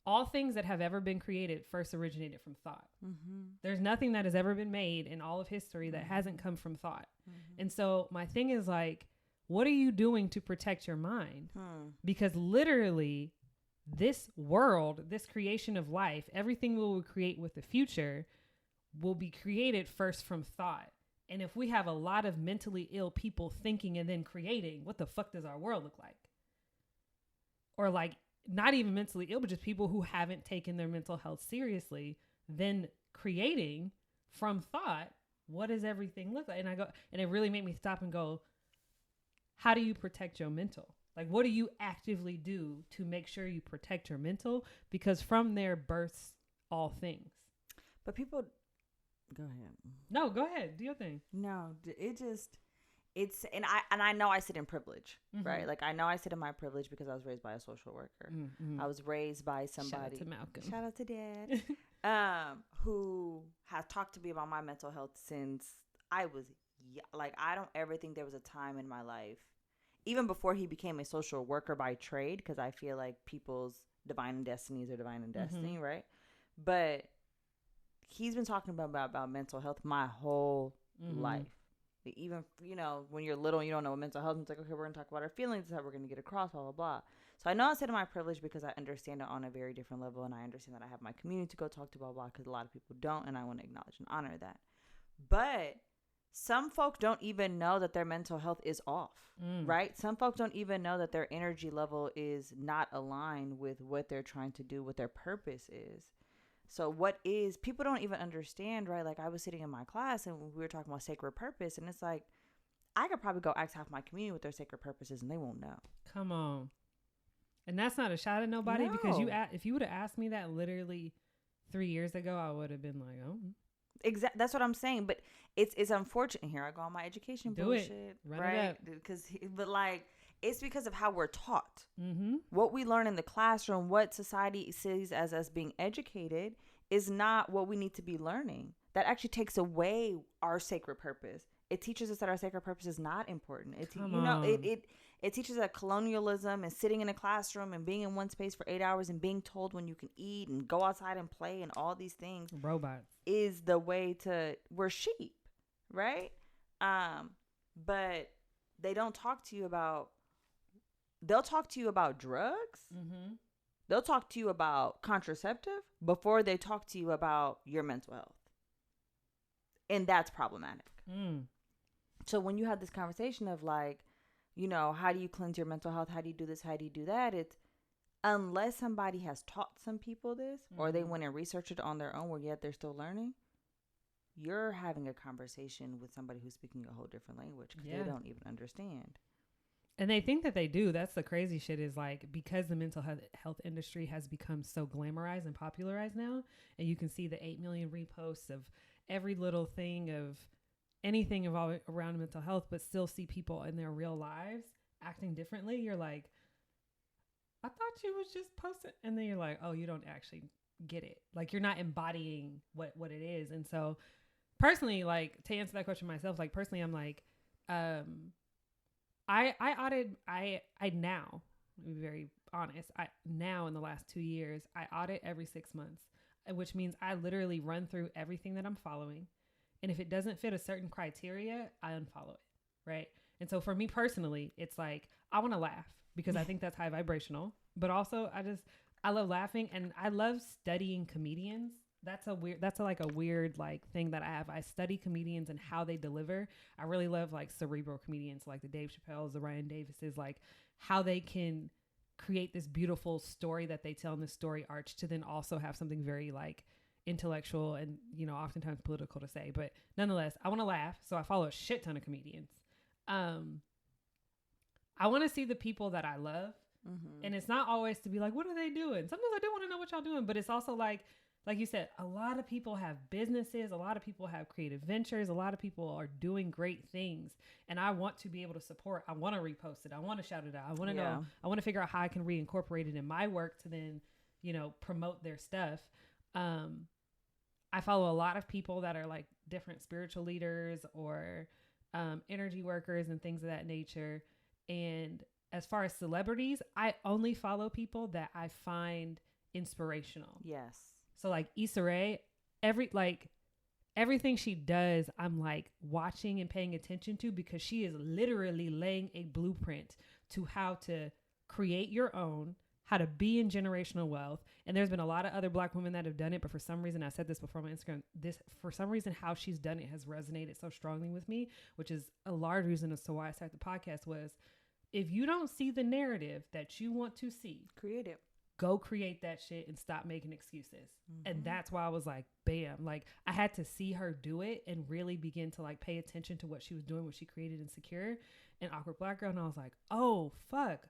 all things that have ever been created first originated from thought. Mm-hmm. There's nothing that has ever been made in all of history that hasn't come from thought. Mm-hmm. And so my thing is like, what are you doing to protect your mind? Because literally this world, this creation of life, everything we will create with the future will be created first from thought. And if we have a lot of mentally ill people thinking and then creating, what the fuck does our world look like? Or like, not even mentally ill, but just people who haven't taken their mental health seriously, then creating from thought, what does everything look like? And I go, and it really made me stop and go, how do you protect your mental? Like, what do you actively do to make sure you protect your mental? Because from there births all things. But people, go ahead. No, go ahead. Do your thing. No, and I know I sit in privilege, right? Like, I know I sit in my privilege because I was raised by a social worker. I was raised by somebody. Shout out to Malcolm. Shout out to Dad. Who has talked to me about my mental health since I was like, I don't ever think there was a time in my life, even before he became a social worker by trade, because I feel like people's divine destinies are divine in destiny, right? But he's been talking about mental health my whole life. Even, when you're little and you don't know what mental health is, it's like, okay, we're going to talk about our feelings. This is how we're going to get across, blah, blah, blah. So I know I sit in my privilege because I understand it on a very different level, and I understand that I have my community to go talk to, blah, blah, because a lot of people don't, and I want to acknowledge and honor that. But some folk don't even know that their mental health is off, right? Some folks don't even know that their energy level is not aligned with what they're trying to do, what their purpose is. So people don't even understand, right? Like, I was sitting in my class and we were talking about sacred purpose, and it's like, I could probably go ask half my community what their sacred purpose is and they won't know. Come on. And that's not a shot at nobody, because if you would have asked me that literally 3 years ago, I would have been like, oh. Exactly. That's what I'm saying. But it's unfortunate. Here I go on my education bullshit. Right? But like, it's because of how we're taught. What we learn in the classroom, what society sees as us being educated, is not what we need to be learning. That actually takes away our sacred purpose. It teaches us that our sacred purpose is not important. It teaches that colonialism and sitting in a classroom and being in one space for 8 hours and being told when you can eat and go outside and play and all these things, robots, is the way to, we're sheep, right? But they don't talk to you about, they'll talk to you about drugs. They'll talk to you about contraceptive before they talk to you about your mental health. And that's problematic. So when you have this conversation of like, how do you cleanse your mental health? How do you do this? How do you do that? It's, unless somebody has taught some people this, or they went and researched it on their own, where yet they're still learning, you're having a conversation with somebody who's speaking a whole different language, because they don't even understand. And they think that they do. That's the crazy shit, is like, because the mental health industry has become so glamorized and popularized now, and you can see the 8 million reposts of every little thing of anything around mental health, but still see people in their real lives acting differently. You're like, I thought you was just posting. And then you're like, oh, you don't actually get it. Like, you're not embodying what it is. And so personally, like, to answer that question myself, like, personally, I'm like, I now, to be very honest, now in the last 2 years, I audit every 6 months, which means I literally run through everything that I'm following. And if it doesn't fit a certain criteria, I unfollow it. Right. And so for me personally, it's like, I want to laugh because I think that's high vibrational, but also I love laughing, and I love studying comedians. That's a weird thing that I have. I study comedians and how they deliver. I really love like cerebral comedians, like the Dave Chappelle's, the Ryan Davises, like how they can create this beautiful story that they tell in this story arch to then also have something very like intellectual and, oftentimes political to say. But nonetheless, I want to laugh. So I follow a shit ton of comedians. I want to see the people that I love. And it's not always to be like, what are they doing? Sometimes I do want to know what y'all doing, but it's also like you said, a lot of people have businesses. A lot of people have creative ventures. A lot of people are doing great things. And I want to be able to support. I want to repost it. I want to shout it out. I want to know. I want to figure out how I can reincorporate it in my work to then, promote their stuff. I follow a lot of people that are like different spiritual leaders or energy workers and things of that nature. And as far as celebrities, I only follow people that I find inspirational. Yes. So like Issa Rae, everything she does, I'm like watching and paying attention to, because she is literally laying a blueprint to how to create your own, how to be in generational wealth. And there's been a lot of other Black women that have done it, but for some reason, I said this before on my Instagram, for some reason, how she's done it has resonated so strongly with me, which is a large reason as to why I started the podcast. Was, if you don't see the narrative that you want to see, create it. go create that shit and stop making excuses. And that's why I was like, bam, like I had to see her do it and really begin to like pay attention to what she was doing when she created Insecure and Awkward Black Girl. And I was like, oh, fuck.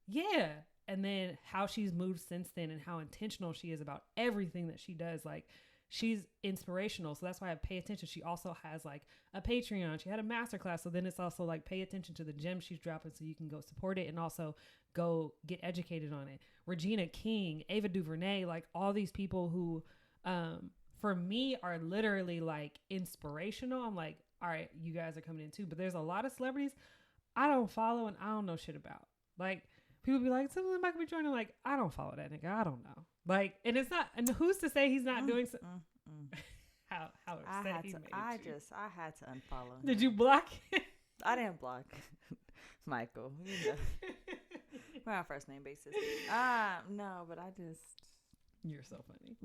Yeah. And then how she's moved since then and how intentional she is about everything that she does. Like, she's inspirational. So that's why I pay attention. She also has like a Patreon. She had a masterclass. So then it's also like pay attention to the gems she's dropping so you can go support it and also go get educated on it. Regina King, Ava DuVernay, like all these people who, for me are literally like inspirational. I'm like, all right, you guys are coming in too. But there's a lot of celebrities I don't follow and I don't know shit about. Like, people be like, something Michael B. Jordan, like, I don't follow that nigga. I don't know. Like, and it's not, and who's to say he's not doing so? How upset he made you. I had to unfollow him. Did you block him? I didn't block Michael. You know. We're on first name basis. No, but I just. You're so funny.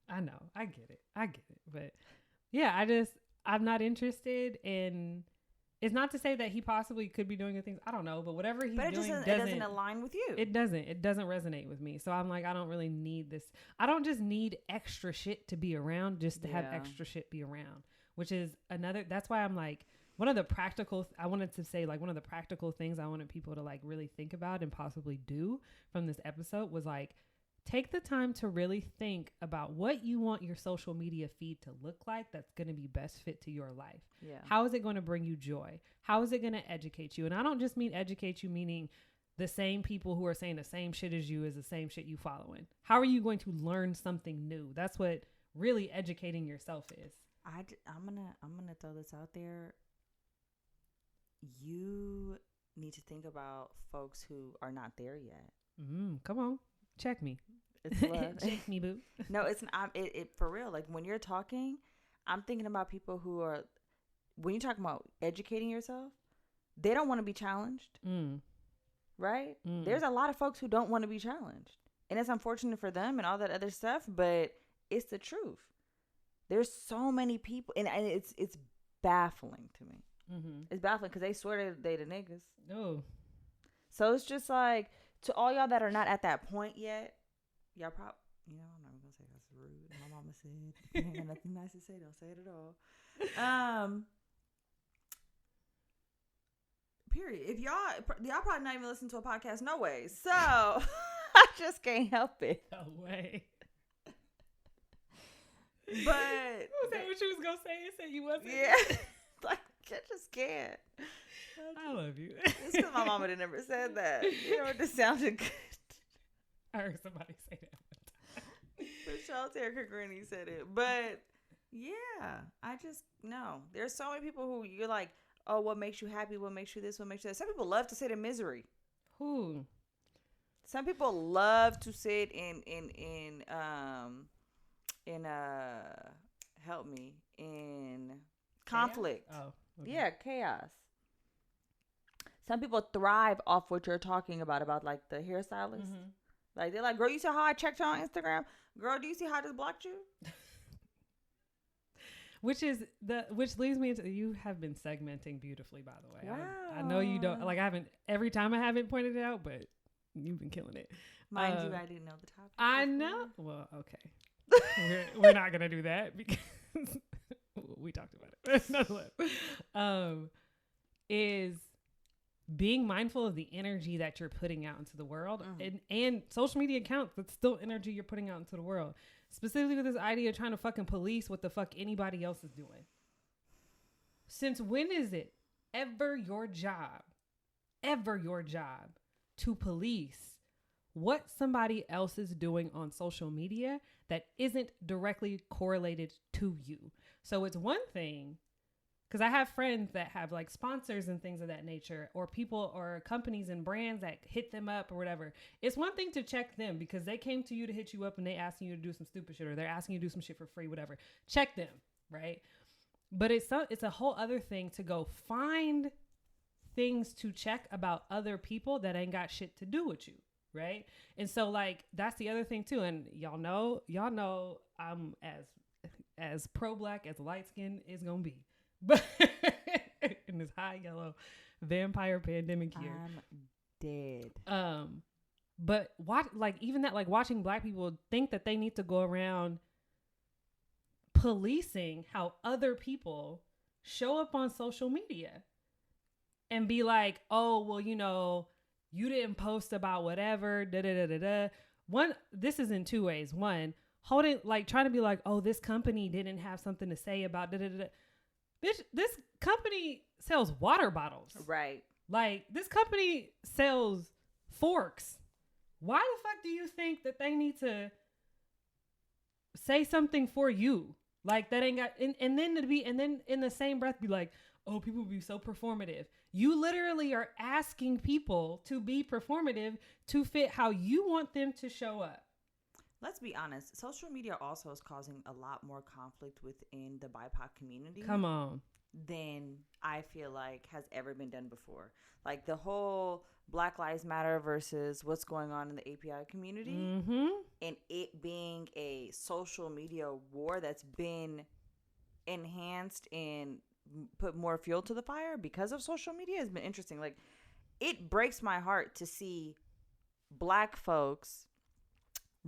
I know. I get it. But yeah, I'm not interested in. It's not to say that he possibly could be doing the things. I don't know, but whatever he's doing it doesn't align with you. It doesn't resonate with me. So I'm like, I don't really need this. I don't just need extra shit to be around just to have extra shit be around, which is another. That's why I'm like, one of the practical things I wanted people to like really think about and possibly do from this episode was like, take the time to really think about what you want your social media feed to look like that's going to be best fit to your life. Yeah. How is it going to bring you joy? How is it going to educate you? And I don't just mean educate you, meaning the same people who are saying the same shit as you is the same shit you following. How are you going to learn something new? That's what really educating yourself is. I'm gonna throw this out there. You need to think about folks who are not there yet. Come on. Check me. It's love. Check me, boo. No, it's not. It for real. Like when you're talking, I'm thinking about people who are. When you're talking about educating yourself, they don't want to be challenged, right? There's a lot of folks who don't want to be challenged, and it's unfortunate for them and all that other stuff. But it's the truth. There's so many people, and it's baffling to me. It's baffling because they swear they the niggas. Oh, so it's just like. To all y'all that are not at that point yet, y'all probably, I'm not even going to say that's rude. My mama said, if you ain't got nothing nice to say, don't say it at all. Period. If y'all probably not even listen to a podcast, no way. So, I just can't help it. No way. But. Was that what you was going to say? You said you wasn't? Yeah. Like, I just can't. I love you. It's because my mama never said that. You know, it just sounded good. I heard somebody say that one time. Michelle Terrica said it. But, yeah, I just, no. There's so many people who you're like, oh, what makes you happy? What makes you this? What makes you that? Some people love to sit in misery. Who? Some people love to sit in help me, in conflict. Chaos? Oh, okay. Yeah, chaos. Some people thrive off what you're talking about like the hairstylist. Like they're like, girl, you see how I checked you on Instagram? Girl, do you see how I just blocked you? Which leads me into, you have been segmenting beautifully, by the way. Wow. I know you don't, like I haven't, every time I haven't pointed it out, but you've been killing it. Mind you, I didn't know the topic. I know. Well, okay. we're not going to do that because we talked about it. Nonetheless, is being mindful of the energy that you're putting out into the world, and social media accounts, that's still energy you're putting out into the world. Specifically with this idea of trying to fucking police what the fuck anybody else is doing. Since when is it ever your job to police what somebody else is doing on social media that isn't directly correlated to you? So it's one thing, because I have friends that have like sponsors and things of that nature, or people or companies and brands that hit them up or whatever. It's one thing to check them because they came to you to hit you up and they asking you to do some stupid shit, or they're asking you to do some shit for free, whatever. Check them, right? But it's a whole other thing to go find things to check about other people that ain't got shit to do with you, right? And so like that's the other thing too. And y'all know I'm as pro-black as light skin is gonna be. But in this high yellow vampire pandemic year, I'm dead. But even that, like watching black people think that they need to go around policing how other people show up on social media and be like, oh, well, you didn't post about whatever, da da da da da. One, this is in two ways. One, trying to be like, oh, this company didn't have something to say about da da da. Bitch, this company sells water bottles. Right. Like, this company sells forks. Why the fuck do you think that they need to say something for you? Like, that ain't got, and then in the same breath be like, oh, people be so performative. You literally are asking people to be performative to fit how you want them to show up. Let's be honest. Social media also is causing a lot more conflict within the BIPOC community. Come on. Than I feel like has ever been done before. Like the whole Black Lives Matter versus what's going on in the API community, and it being a social media war that's been enhanced and put more fuel to the fire because of social media has been interesting. Like, it breaks my heart to see black folks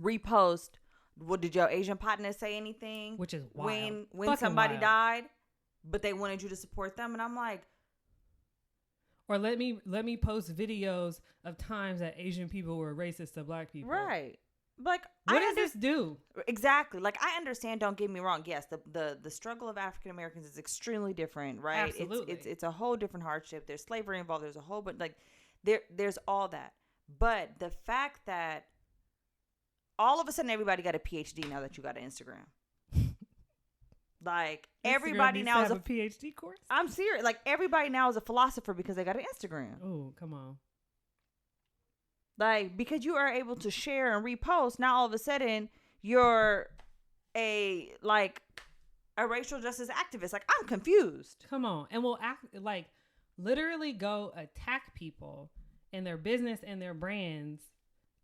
repost, well, did your Asian partner say anything? Which is wild. When somebody died, but they wanted you to support them. And I'm like, or let me post videos of times that Asian people were racist to black people. Right. Like, what does this do? Exactly. Like, I understand, don't get me wrong. Yes, the struggle of African Americans is extremely different, right? Absolutely. It's a whole different hardship. There's slavery involved. There's a whole bunch, like, there's all that. But the fact that all of a sudden everybody got a PhD now that you got an Instagram. Like, everybody now is a PhD course. I'm serious. Like, everybody now is a philosopher because they got an Instagram. Oh, come on. Like, because you are able to share and repost, now all of a sudden you're a racial justice activist. Like, I'm confused. Come on. And we'll literally go attack people and their business and their brands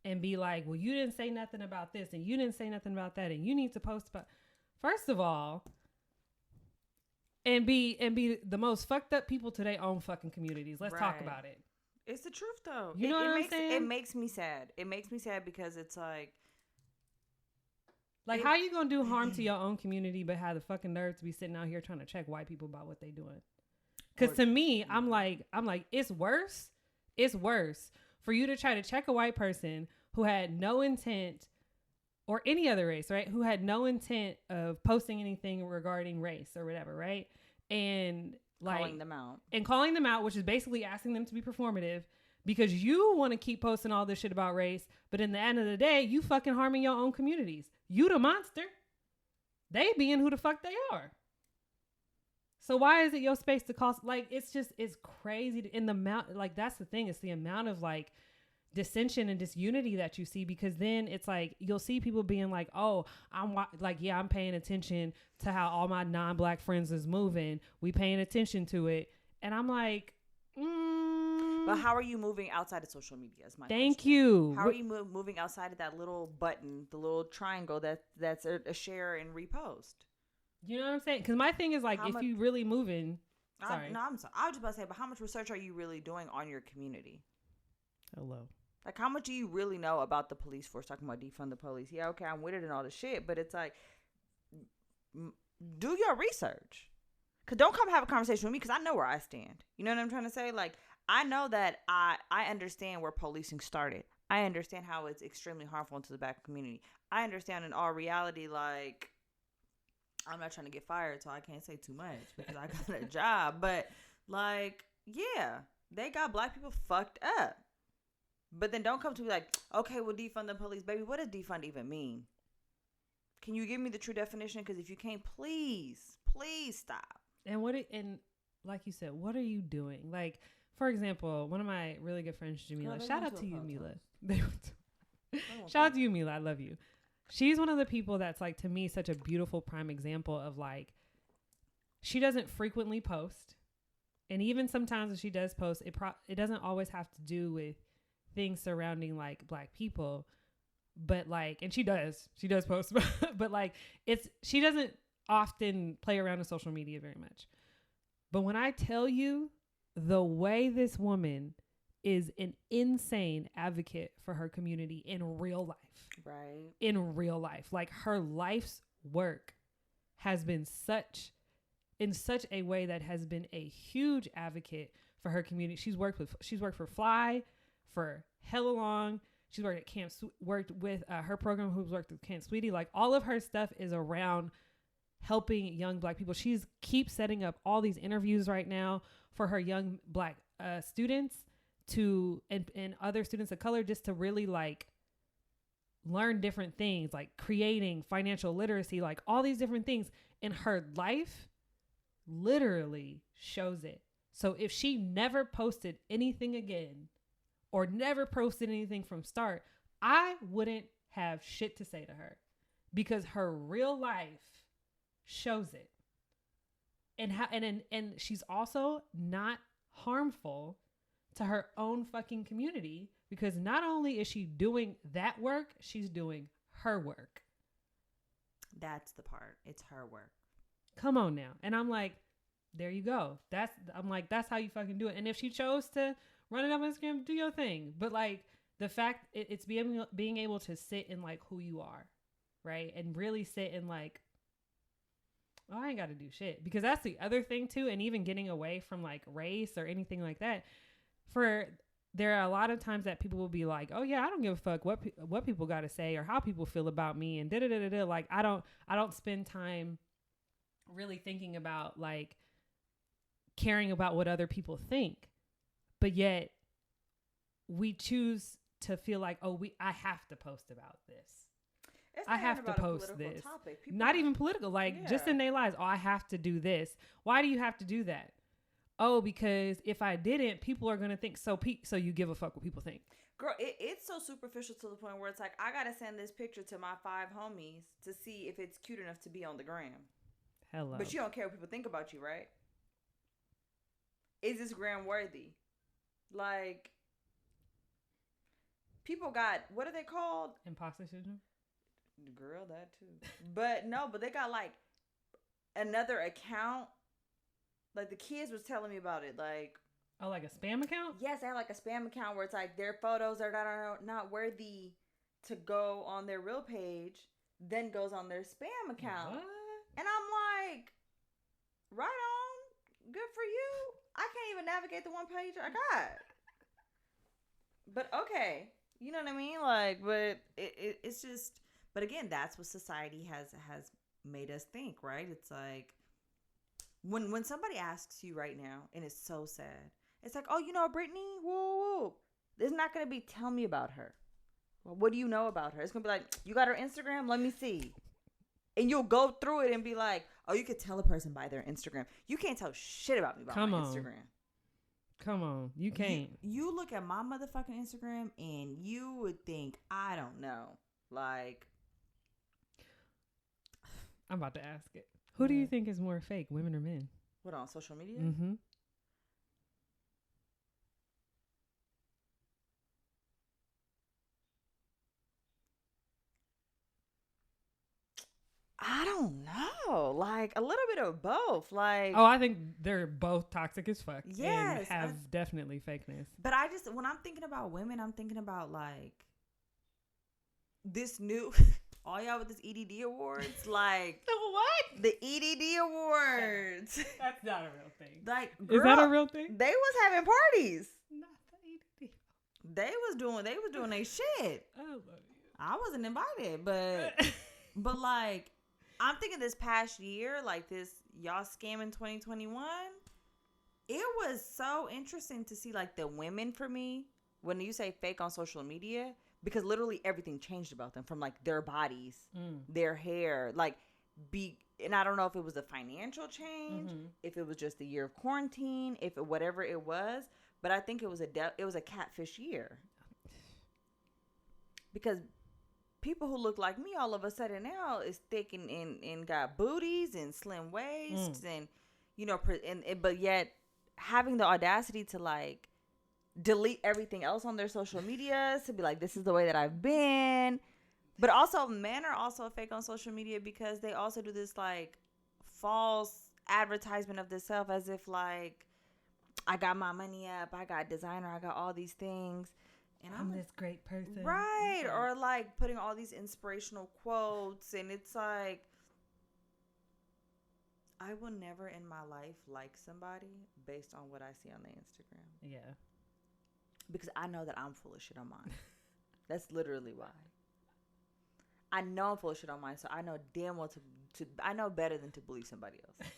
and be like, well, you didn't say nothing about this and you didn't say nothing about that and you need to post about. First of all, and be the most fucked up people to their own fucking communities. Let's talk about it. It's the truth, though. You know what I'm saying? It makes me sad. It makes me sad because it's like, how you gonna do harm to your own community but have the fucking nerve to be sitting out here trying to check white people about what they doing? Because to me, I'm like, it's worse. It's worse for you to try to check a white person who had no intent, or any other race, right? Who had no intent of posting anything regarding race or whatever, right? And calling them out, which is basically asking them to be performative because you want to keep posting all this shit about race. But in the end of the day, you fucking harming your own communities. You the monster. They being who the fuck they are. So why is it your space to cost? Like, it's crazy in the amount. Like, that's the thing. It's the amount of dissension and disunity that you see, because then it's like you'll see people being like, oh, I'm paying attention to how all my non-black friends is moving, we paying attention to it, and I'm like, but how are you moving outside of social media is my thank question. You how are you moving outside of that little button, the little triangle that's a share and repost? You know what I'm saying? Because my thing is if you really moving, sorry. I'm sorry, I was just about to say, but how much research are you really doing on your community? Hello. Like, how much do you really know about the police force? Talking about defund the police. Yeah, okay, I'm with it and all this shit. But it's like, do your research. Because don't come have a conversation with me because I know where I stand. You know what I'm trying to say? Like, I know that I understand where policing started. I understand how it's extremely harmful to the black community. I understand in all reality, like, I'm not trying to get fired, so I can't say too much because I got a job. But, like, yeah, they got black people fucked up. But then don't come to me like, okay, we'll defund the police. Baby, what does defund even mean? Can you give me the true definition? Because if you can't, please stop. And like you said, what are you doing? Like, for example, one of my really good friends, Jamila, shout out to you, Mila. Shout out to you, Mila. I love you. She's one of the people that's, like, to me, such a beautiful prime example of, like, she doesn't frequently post. And even sometimes when she does post, it doesn't always have to do with things surrounding, like, black people, but, like, and she does post, but like, she doesn't often play around with social media very much. But when I tell you the way this woman is an insane advocate for her community in real life. Right. In real life. Like her life's work has been in such a way that has been a huge advocate for her community. She's worked for Fly for hella long. She's worked at worked with her program who's worked with Camp Sweetie. Like all of her stuff is around helping young Black people. She's keeps setting up all these interviews right now for her young Black students and other students of color, just to really like learn different things, like creating financial literacy, like all these different things. In her life literally shows it. So if she never posted anything again or never posted anything from start, I wouldn't have shit to say to her, because her real life shows it. And she's also not harmful to her own fucking community, because not only is she doing that work, she's doing her work. That's the part. It's her work. Come on now. And I'm like, there you go. That's how you fucking do it. And if she chose to run it up on Instagram, do your thing. But like the fact it's being able to sit in like who you are, right? And really sit in like, oh, I ain't got to do shit. Because that's the other thing too. And even getting away from like race or anything like that, there are a lot of times that people will be like, oh yeah, I don't give a fuck what people got to say or how people feel about me and da da da da. Like I don't spend time really thinking about like caring about what other people think, but yet we choose to feel like, oh, I have to post about this. I have to post this. Not even political, like just in their lives. Oh, I have to do this. Why do you have to do that? Oh, because if I didn't, people are going to think so you give a fuck what people think. Girl, it's so superficial to the point where it's like, I got to send this picture to my 5 homies to see if it's cute enough to be on the gram. Hello. But you don't care what people think about you, right? Is this gram worthy? Like, people got, what are they called? Imposter syndrome? Girl, that too. But they got like another account. Like the kids was telling me about it. Like, oh, like a spam account? Yes, they have like a spam account where it's like their photos are not worthy to go on their real page, then goes on their spam account. What? And I'm like, right on, good for you. I can't even navigate the one page I got. But okay, you know what I mean? Like, but it's just. But again, that's what society has made us think, right? It's like when somebody asks you right now, and it's so sad. It's like, oh, you know Brittany? Woo. It's not going to be, tell me about her. Well, what do you know about her? It's going to be like, you got her Instagram? Let me see. And you'll go through it and be like, oh, you could tell a person by their Instagram. You can't tell shit about me by my Instagram. Come on. You can't. You look at my motherfucking Instagram and you would think, I don't know. Like, I'm about to ask it. Who do you think is more fake, women or men? What, on social media? Mm-hmm. I don't know. Like, a little bit of both. Like, oh, I think they're both toxic as fuck. Yes. And have definitely fakeness. But when I'm thinking about women, I'm thinking about like this new... all y'all with this EDD awards, like what? The EDD awards. That's not a real thing. Like, girl, is that a real thing? They was having parties. Not the EDD. They was doing their shit. I love you. I wasn't invited, but like, I'm thinking this past year, like this y'all scamming 2021. It was so interesting to see like the women for me when you say fake on social media. Because literally everything changed about them, from like their bodies, their hair, and I don't know if it was a financial change, if it was just a year of quarantine, whatever it was, but I think it was a catfish year. Because people who look like me all of a sudden now is thick and got booties and slim waists and, you know, but yet having the audacity to like delete everything else on their social media to be like, this is the way that I've been. But also men are also fake on social media because they also do this like false advertisement of themselves as if like, I got my money up, I got designer, I got all these things, and I'm this great person. Right. Or like putting all these inspirational quotes, and it's like, I will never in my life like somebody based on what I see on their Instagram. Yeah. Because I know that I'm full of shit on mine. That's literally why. I know I'm full of shit on mine, so I know damn well I know better than to believe somebody else.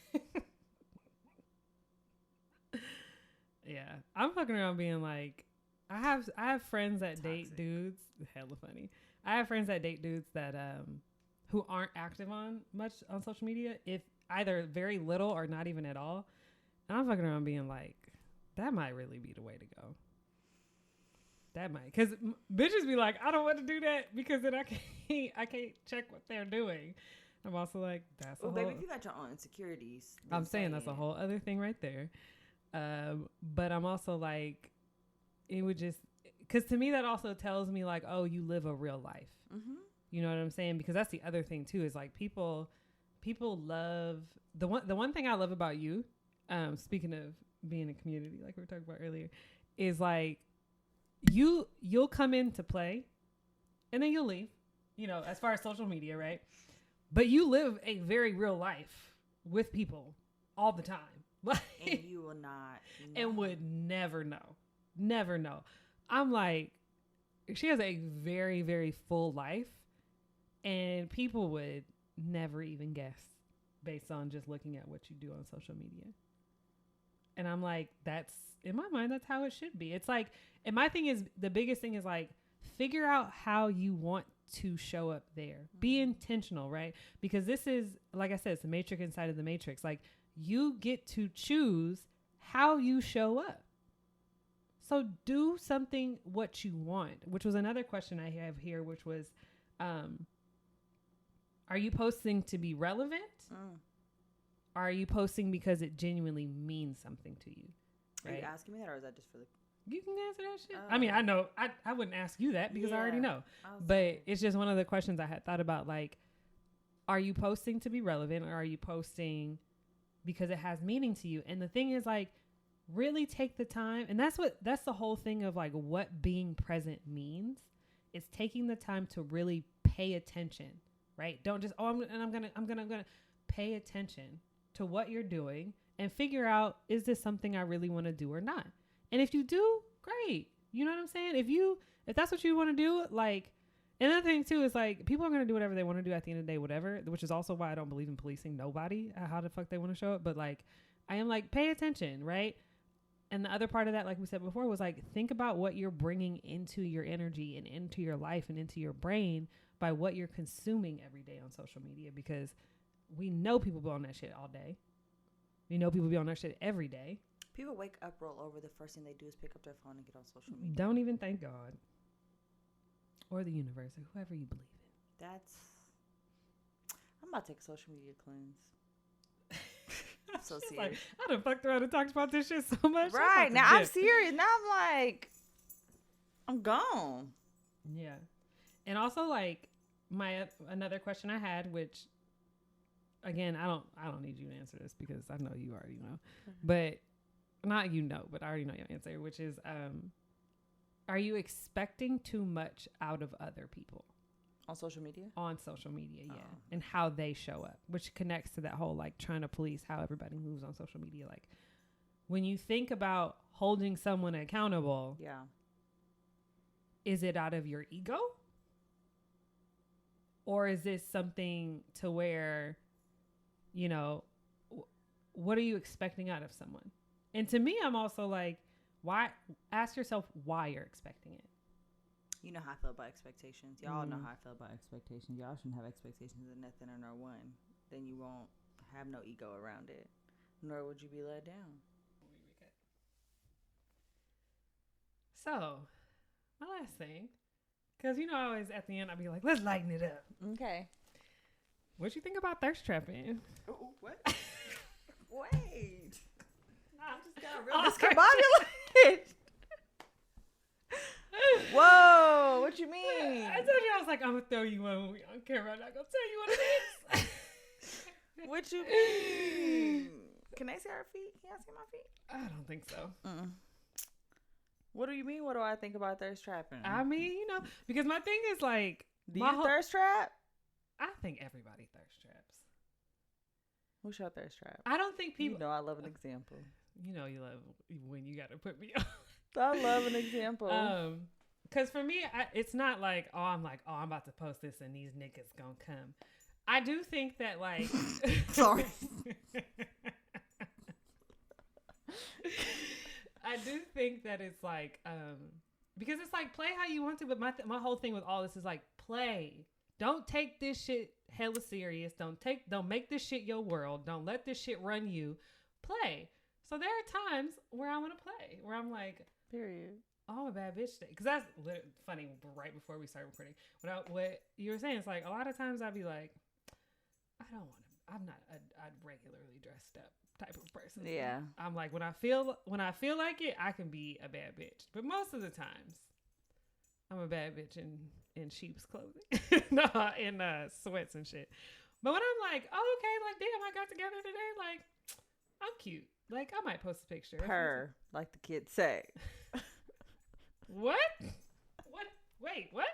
Yeah. I'm fucking around being like, I have friends that date dudes. Hella funny. I have friends that date dudes that who aren't active on much on social media, if either very little or not even at all. And I'm fucking around being like, that might really be the way to go. That might, because bitches be like, I don't want to do that because then I can't check what they're doing. I'm also like, that's a whole, baby, if you got your own insecurities, I'm saying that's a whole other thing right there. But I'm also like, it would just, because to me that also tells me like, oh, you live a real life. Mm-hmm. You know what I'm saying? Because that's the other thing too, is like people love the one thing I love about you. Speaking of being a community, like we were talking about earlier, is like you'll come in to play, and then you'll leave. You know, as far as social media, right? But you live a very real life with people all the time. Like, and you will not know. And would never know. I'm like, she has a very, very full life, and people would never even guess based on just looking at what you do on social media. And I'm like, that's, in my mind, that's how it should be. It's like, and my thing is, the biggest thing is like, figure out how you want to show up there. Mm-hmm. Be intentional, right? Because this is, like I said, it's the matrix inside of the matrix. Like, you get to choose how you show up. So do something what you want, which was another question I have here, which was, are you posting to be relevant? Or are you posting because it genuinely means something to you? Right? Are you asking me that, or is that just for the... You can answer that shit. I mean, I know. I wouldn't ask you that because I already know. But it's just one of the questions I had thought about. Like, are you posting to be relevant, or are you posting because it has meaning to you? And the thing is, like, really take the time. And that's the whole thing of like what being present means. Is taking the time to really pay attention, right? Don't just, I'm gonna pay attention to what you're doing and figure out, is this something I really want to do or not? And if you do, great. You know what I'm saying? If that's what you want to do, like, another thing too is like, people are going to do whatever they want to do at the end of the day, whatever, which is also why I don't believe in policing nobody, how the fuck they want to show up. But like, I am like, pay attention, right? And the other part of that, like we said before, was like, think about what you're bringing into your energy and into your life and into your brain by what you're consuming every day on social media, because we know people be on that shit all day. We know people be on that shit every day. People wake up, roll over, the first thing they do is pick up their phone and get on social media. Don't even thank God. Or the universe, or whoever you believe in. I'm about to take a social media cleanse. I'm so serious. Like, I done fucked around and talked about this shit so much. Right. Now I'm serious. Now I'm like, I'm gone. Yeah. And also, like, another question I had, which, again, I don't need you to answer this because I know you already know. Mm-hmm. But not but I already know your answer, which is, are you expecting too much out of other people? On social media? On social media, yeah. And how they show up, which connects to that whole, like, trying to police how everybody moves on social media. Like, when you think about holding someone accountable, yeah, is it out of your ego? Or is this something to where, you know, what are you expecting out of someone? And to me, I'm also like, ask yourself why you're expecting it. You know how I feel about expectations. Y'all know how I feel about expectations. Y'all shouldn't have expectations of nothing or no one. Then you won't have no ego around it. Nor would you be let down. So, my last thing, because you know, I always at the end, I'll be like, let's lighten it up. Okay. What you think about thirst trapping? Oh, what? Wait. I'm just got real discombobulated. Whoa, what you mean? I told you I was like, I'm gonna throw you one when we on camera. I'm not gonna tell you what it is. What you mean? Can they see our feet? Can y'all see my feet? I don't think so. What do you mean? What do I think about thirst trapping? I mean, you know, because my thing is like, do you thirst trap? I think everybody thirst traps. What's your thirst trap? I don't think people. You know, I love an example. You know, you love when you got to put me on. I love an example. Because for me, it's not like, I'm about to post this and these niggas gonna come. I do think that, like, sorry. I do think that it's like, because it's like, play how you want to, but my whole thing with all this is like, play. Don't take this shit hella serious. Don't make this shit your world. Don't let this shit run you. Play. So there are times where I want to play, where I'm like, period. Oh, I'm a bad bitch today. Because that's funny. Right before we started recording, what you were saying, it's like a lot of times I'd be like, I don't want to. I'm not a regularly dressed up type of person. Yeah. I'm like, when I feel like it, I can be a bad bitch. But most of the times, I'm a bad bitch in sheep's clothing, no, in sweats and shit. But when I'm like, oh, okay, like damn, I got together today. Like, I'm cute. Like, I might post a picture. Purr, like the kids say. What? What? Wait, what?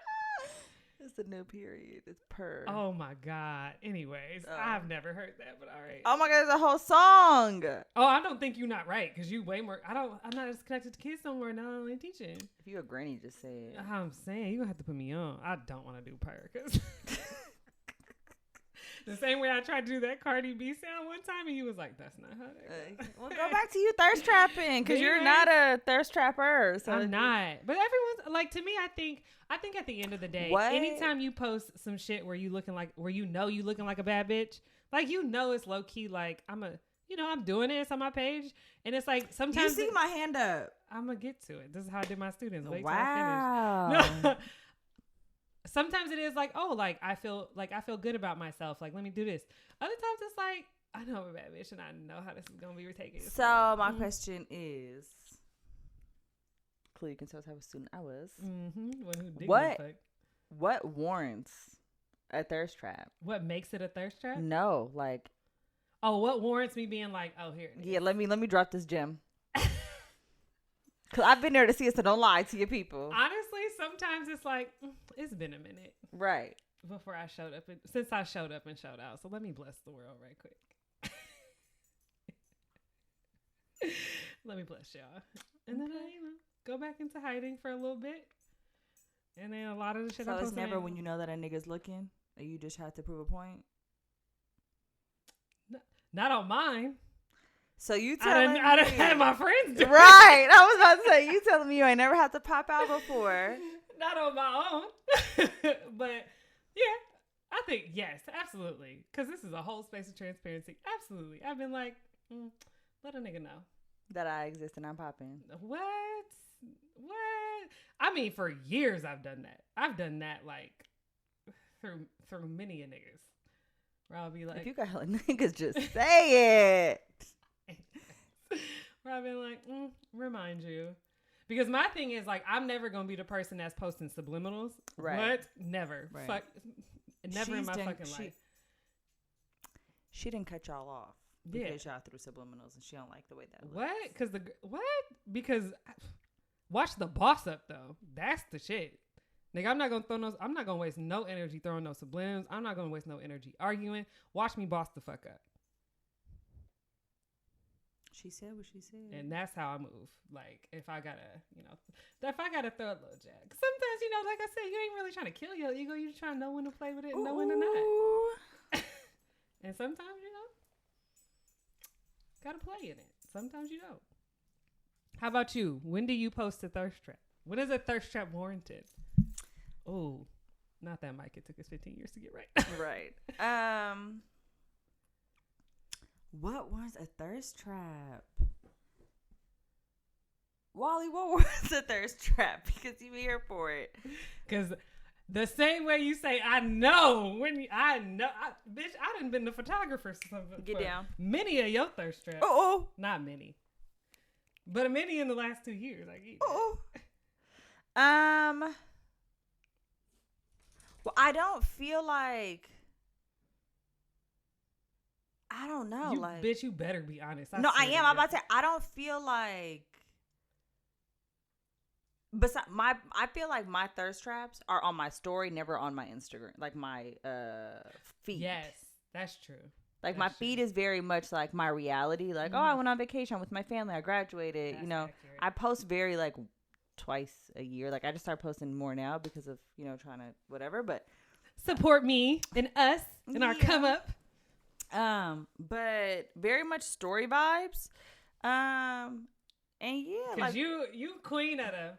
It's the new period. It's purr. Oh my God. Anyways, I've never heard that, but all right. Oh my God, there's a whole song. Oh, I don't think you're not right because you way more. I'm not as connected to kids somewhere now. I'm only teaching. If you're a granny, just say it. I'm saying you're gonna have to put me on. I don't want to do purr because the same way I tried to do that Cardi B sound one time and you was like, that's not how that goes. Well, go back to you thirst trapping because you're not a thirst trapper. So I'm not. But everyone's like, to me, I think at the end of the day, anytime you post some shit where you looking like a bad bitch, like, you know, it's low key, like, I'm doing this on my page. And it's like, sometimes you see my hand up. I'm going to get to it. This is how I did my students. Wait wow. till I finish. No. Sometimes it is like, oh, like I feel good about myself. Like, let me do this. Other times it's like, I know I'm a bad bitch and I know how this is gonna be retaken. So my question is, clearly you can tell what type of student I was. What warrants a thirst trap? What makes it a thirst trap? No, like. Oh, what warrants me being like, oh, here it is. Yeah, let me drop this gem. Cause I've been there to see it, so don't lie to your people. Honestly, sometimes it's like, it's been a minute. Right. Before I showed up, since I showed up and showed out. So let me bless the world right quick. Let me bless y'all. And then I, go back into hiding for a little bit. And then a lot of the shit so I'm it's never when you know that a nigga's looking, or you just have to prove a point? Not on mine. So you telling me... I done had my friends do it. Right. I was about to say, you telling me you ain't never had to pop out before. Not on my own. But, yeah, I think, yes, absolutely. Because this is a whole space of transparency. Absolutely. I've been like, let a nigga know. That I exist and I'm popping. What? I mean, for years I've done that. I've done that, like, through many a niggas. Where I'll be like... If you got hella niggas, just say it. Where I've been like, remind you. Because my thing is, like, I'm never going to be the person that's posting subliminals. Right. What? Never. Right. Fuck. Never in my fucking life. She didn't cut y'all off. Because y'all threw subliminals and she don't like the way that looks. What? Because watch the boss up, though. That's the shit. Nigga, I'm not going to waste no energy throwing no sublims. I'm not going to waste no energy arguing. Watch me boss the fuck up. She said what she said. And that's how I move. Like, if I gotta throw a little jack. Sometimes, like I said, you ain't really trying to kill your ego. You just trying to know when to play with it and know when to not. And sometimes, gotta play in it. Sometimes you don't. How about you? When do you post a thirst trap? When is a thirst trap warranted? Oh, not that mic. It took us 15 years to get right. Right. What was a thirst trap? Wally, what was a thirst trap? Because you here for it. Because the same way you say, I know, bitch, I done been the photographer for Get down. Many of your thirst traps. Oh. Not many. But many in the last 2 years. Like, oh. Well, I don't feel like... I don't know. You, like, bitch, you better be honest. no, I swear am. to I'm about God. to say, I don't feel like. I feel like my thirst traps are on my story, never on my Instagram, like my feed. Yes, that's true. Like That's my true. feed is very much like my reality. Like, oh, I went on vacation with my family. I graduated. That's you know, accurate. I post very like twice a year. Like I just started posting more now because of trying to whatever. But Support me and us and our come up. But very much story vibes. And yeah, Cause like you queen of the.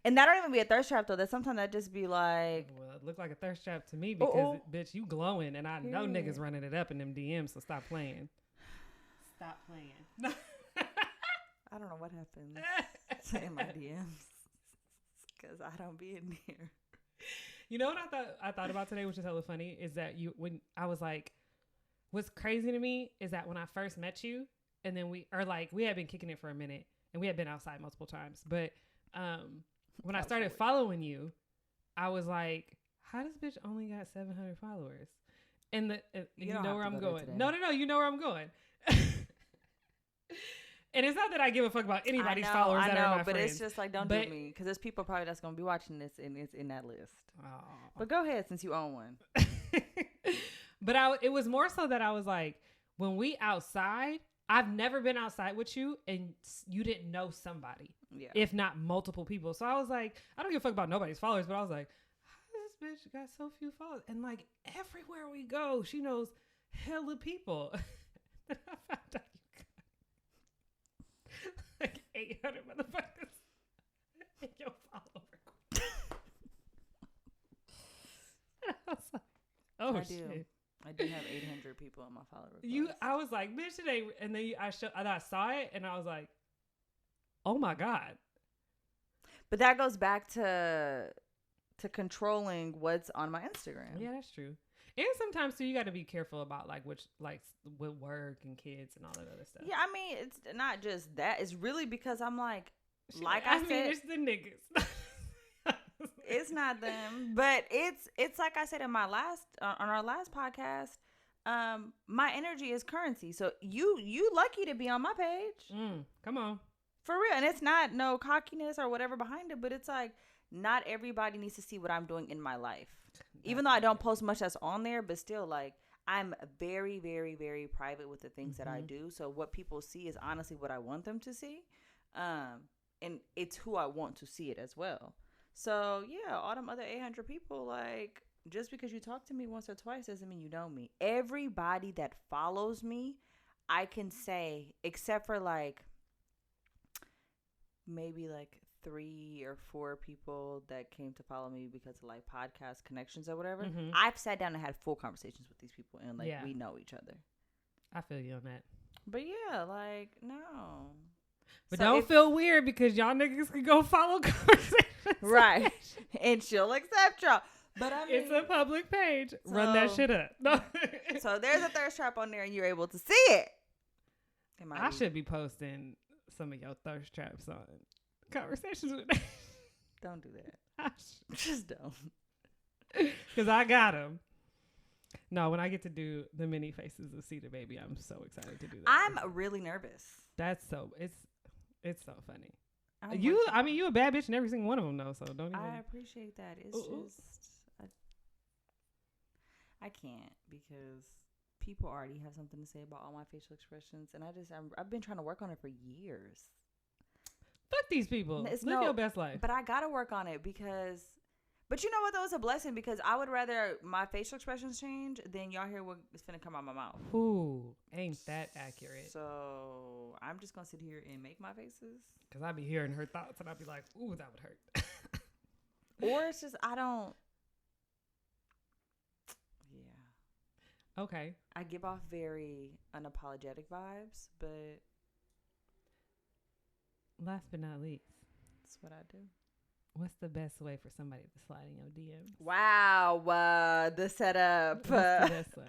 and that don't even be a thirst trap though. That sometimes that just be like, Well, it looked like a thirst trap to me because bitch, you glowing, and I know Yeah. niggas running it up in them DMs. So stop playing. Stop playing. I don't know what happens in my DMs because I don't be in there. You know what I thought about today, which is hella funny, is that when I was like, what's crazy to me is that when I first met you, and then we had been kicking it for a minute, and we had been outside multiple times, but when I started following you, I was like, how does bitch only got 700 followers? And you know where I'm going. No, you know where I'm going. And it's not that I give a fuck about anybody's followers that are my but friends. it's just like, don't do me, because there's people probably that's going to be watching this and it's in that list. Oh. But go ahead, since you own one. But it was more so that I was like, when we outside, I've never been outside with you and you didn't know somebody, if not multiple people. So I was like, I don't give a fuck about nobody's followers, but I was like, how does this bitch got so few followers? And like everywhere we go, she knows hella people. Then I found out you got like 800 motherfuckers in your follower. I was like, oh shit. I do have 800 people on my follower request. I was like, bitch, today, and then I saw it, and I was like, oh my God. But that goes back to controlling what's on my Instagram. Yeah, that's true. And sometimes too, you got to be careful about with work and kids and all that other stuff. Yeah, I mean, it's not just that. It's really because I'm like I said, mean, it's the niggas. It's not them, but it's like I said in my on our last podcast. My energy is currency, so you lucky to be on my page. Come on, for real, and it's not no cockiness or whatever behind it, but it's like not everybody needs to see what I'm doing in my life. Even though I don't post much that's on there, but still, like, I'm very, very, very private with the things that I do. So what people see is honestly what I want them to see, and it's who I want to see it as well. So, yeah, all them other 800 people, like, just because you talk to me once or twice doesn't mean you know me. Everybody that follows me, I can say, except for, like, maybe, like, 3 or 4 people that came to follow me because of, like, podcast connections or whatever. I've sat down and had full conversations with these people, and, like, we know each other. I feel you on that. But, yeah, like, no. But so don't feel weird because y'all niggas can go follow conversations. Right. And she'll accept y'all. But I mean, it's a public page. So, run that shit up. No. So there's a thirst trap on there and you're able to see it. I should be posting some of your thirst traps on conversations with me. Don't do that. Just don't. Because I got them. No, when I get to do the mini faces of Cedar Baby, I'm so excited to do that. I'm really nervous. That's so, it's so funny. You a bad bitch in every single one of them, though. So don't even. I appreciate that. It's just, I can't because people already have something to say about all my facial expressions, and I've been trying to work on it for years. Fuck these people. Live your best life. But I gotta work on it because. But you know what? That was a blessing because I would rather my facial expressions change than y'all hear what's finna come out my mouth. Ooh, ain't that accurate? So I'm just gonna sit here and make my faces. Cause I be hearing her thoughts and I be like, ooh, that would hurt. Or it's just I don't. Yeah. Okay. I give off very unapologetic vibes, but last but not least, that's what I do. What's the best way for somebody to slide in your DMs? Wow, the setup. What's the best way?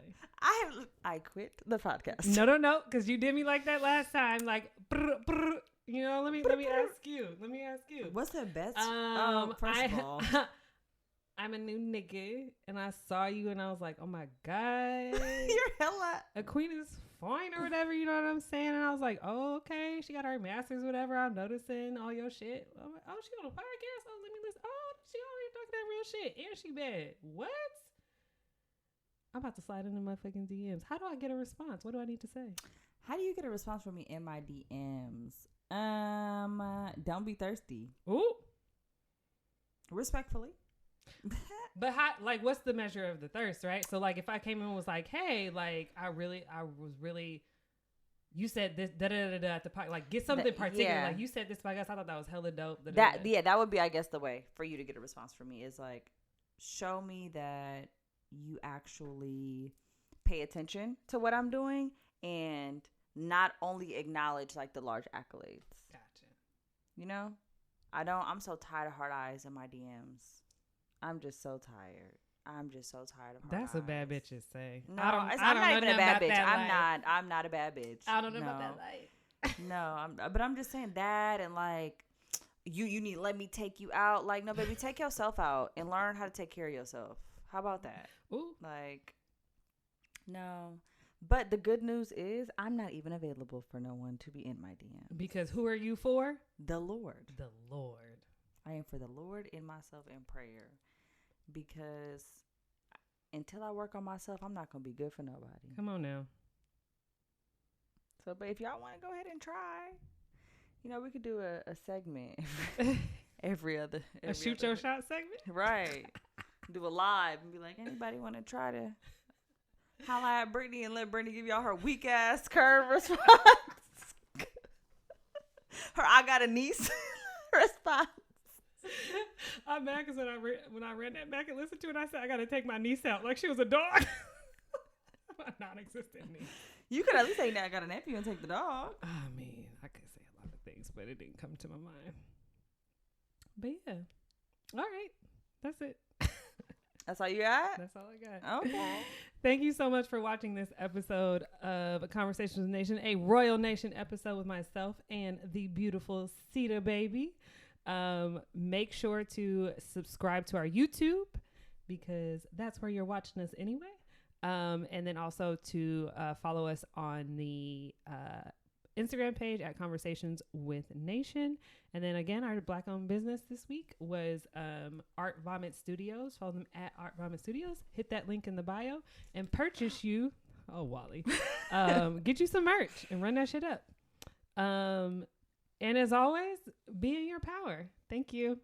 I quit the podcast. No, because you did me like that last time. Like, brr, brr. You know, let me ask you. What's the best? First of all, I'm a new nigga, and I saw you, and I was like, oh my God. You're hella. A queen is fine or whatever, you know what I'm saying? And I was like, oh, okay. She got her master's, whatever. I'm noticing all your shit. I'm like, oh, she on a podcast? Oh, let me listen. Oh, she on here talking that real shit. And she bad. What? I'm about to slide into my fucking DMs. How do I get a response? What do I need to say? How do you get a response from me in my DMs? Don't be thirsty. Ooh. Respectfully. But how, like, what's the measure of the thirst, right? So, like, if I came in and was like, hey, like, I was really, you said this, da-da-da-da at the podcast, like, get something particular. Yeah. Like, you said this podcast, I thought that was hella dope. That would be, I guess, the way for you to get a response from me is, like, show me that you actually pay attention to what I'm doing and not only acknowledge, like, the large accolades. Gotcha. You know? I'm so tired of hard eyes in my DMs. I'm just so tired. I'm just so tired of hard That's eyes. a bad bitch to say. No, I'm not even a bad bitch. I'm not a bad bitch. I don't know about that life. No, but I'm just saying that, and like you need to let me take you out. Like, no, baby, take yourself out and learn how to take care of yourself. How about that? Ooh. Like, no. But the good news is I'm not even available for no one to be in my DM. Because who are you for? The Lord. The Lord. I am for the Lord and myself in prayer. Because until I work on myself, I'm not going to be good for nobody. Come on now. So, but if y'all want to go ahead and try, you know, we could do a segment every other. A shoot your shot segment? Right. Do a live and be like, anybody want to try to holla at Brittany and let Brittany give y'all her weak ass curve response? Her I got a niece response. I'm mad because when I ran that back and listened to it, I said I got to take my niece out like she was a dog. My non-existent niece. You could at least say, I got a nephew and take the dog. I mean, I could say a lot of things, but it didn't come to my mind. But yeah. All right. That's it. That's all you got? That's all I got. Okay. Thank you so much for watching this episode of Conversations with Nation, a Royal Nation episode with myself and the beautiful Cedar baby. Make sure to subscribe to our YouTube because that's where you're watching us anyway. And then also to follow us on the Instagram page at Conversations with Nation. And then again, our Black-owned business this week was Art Vomit Studios. Follow them at Art Vomit Studios. Hit that link in the bio and purchase you. Oh, Wally. Get you some merch and run that shit up. And as always, be in your power. Thank you.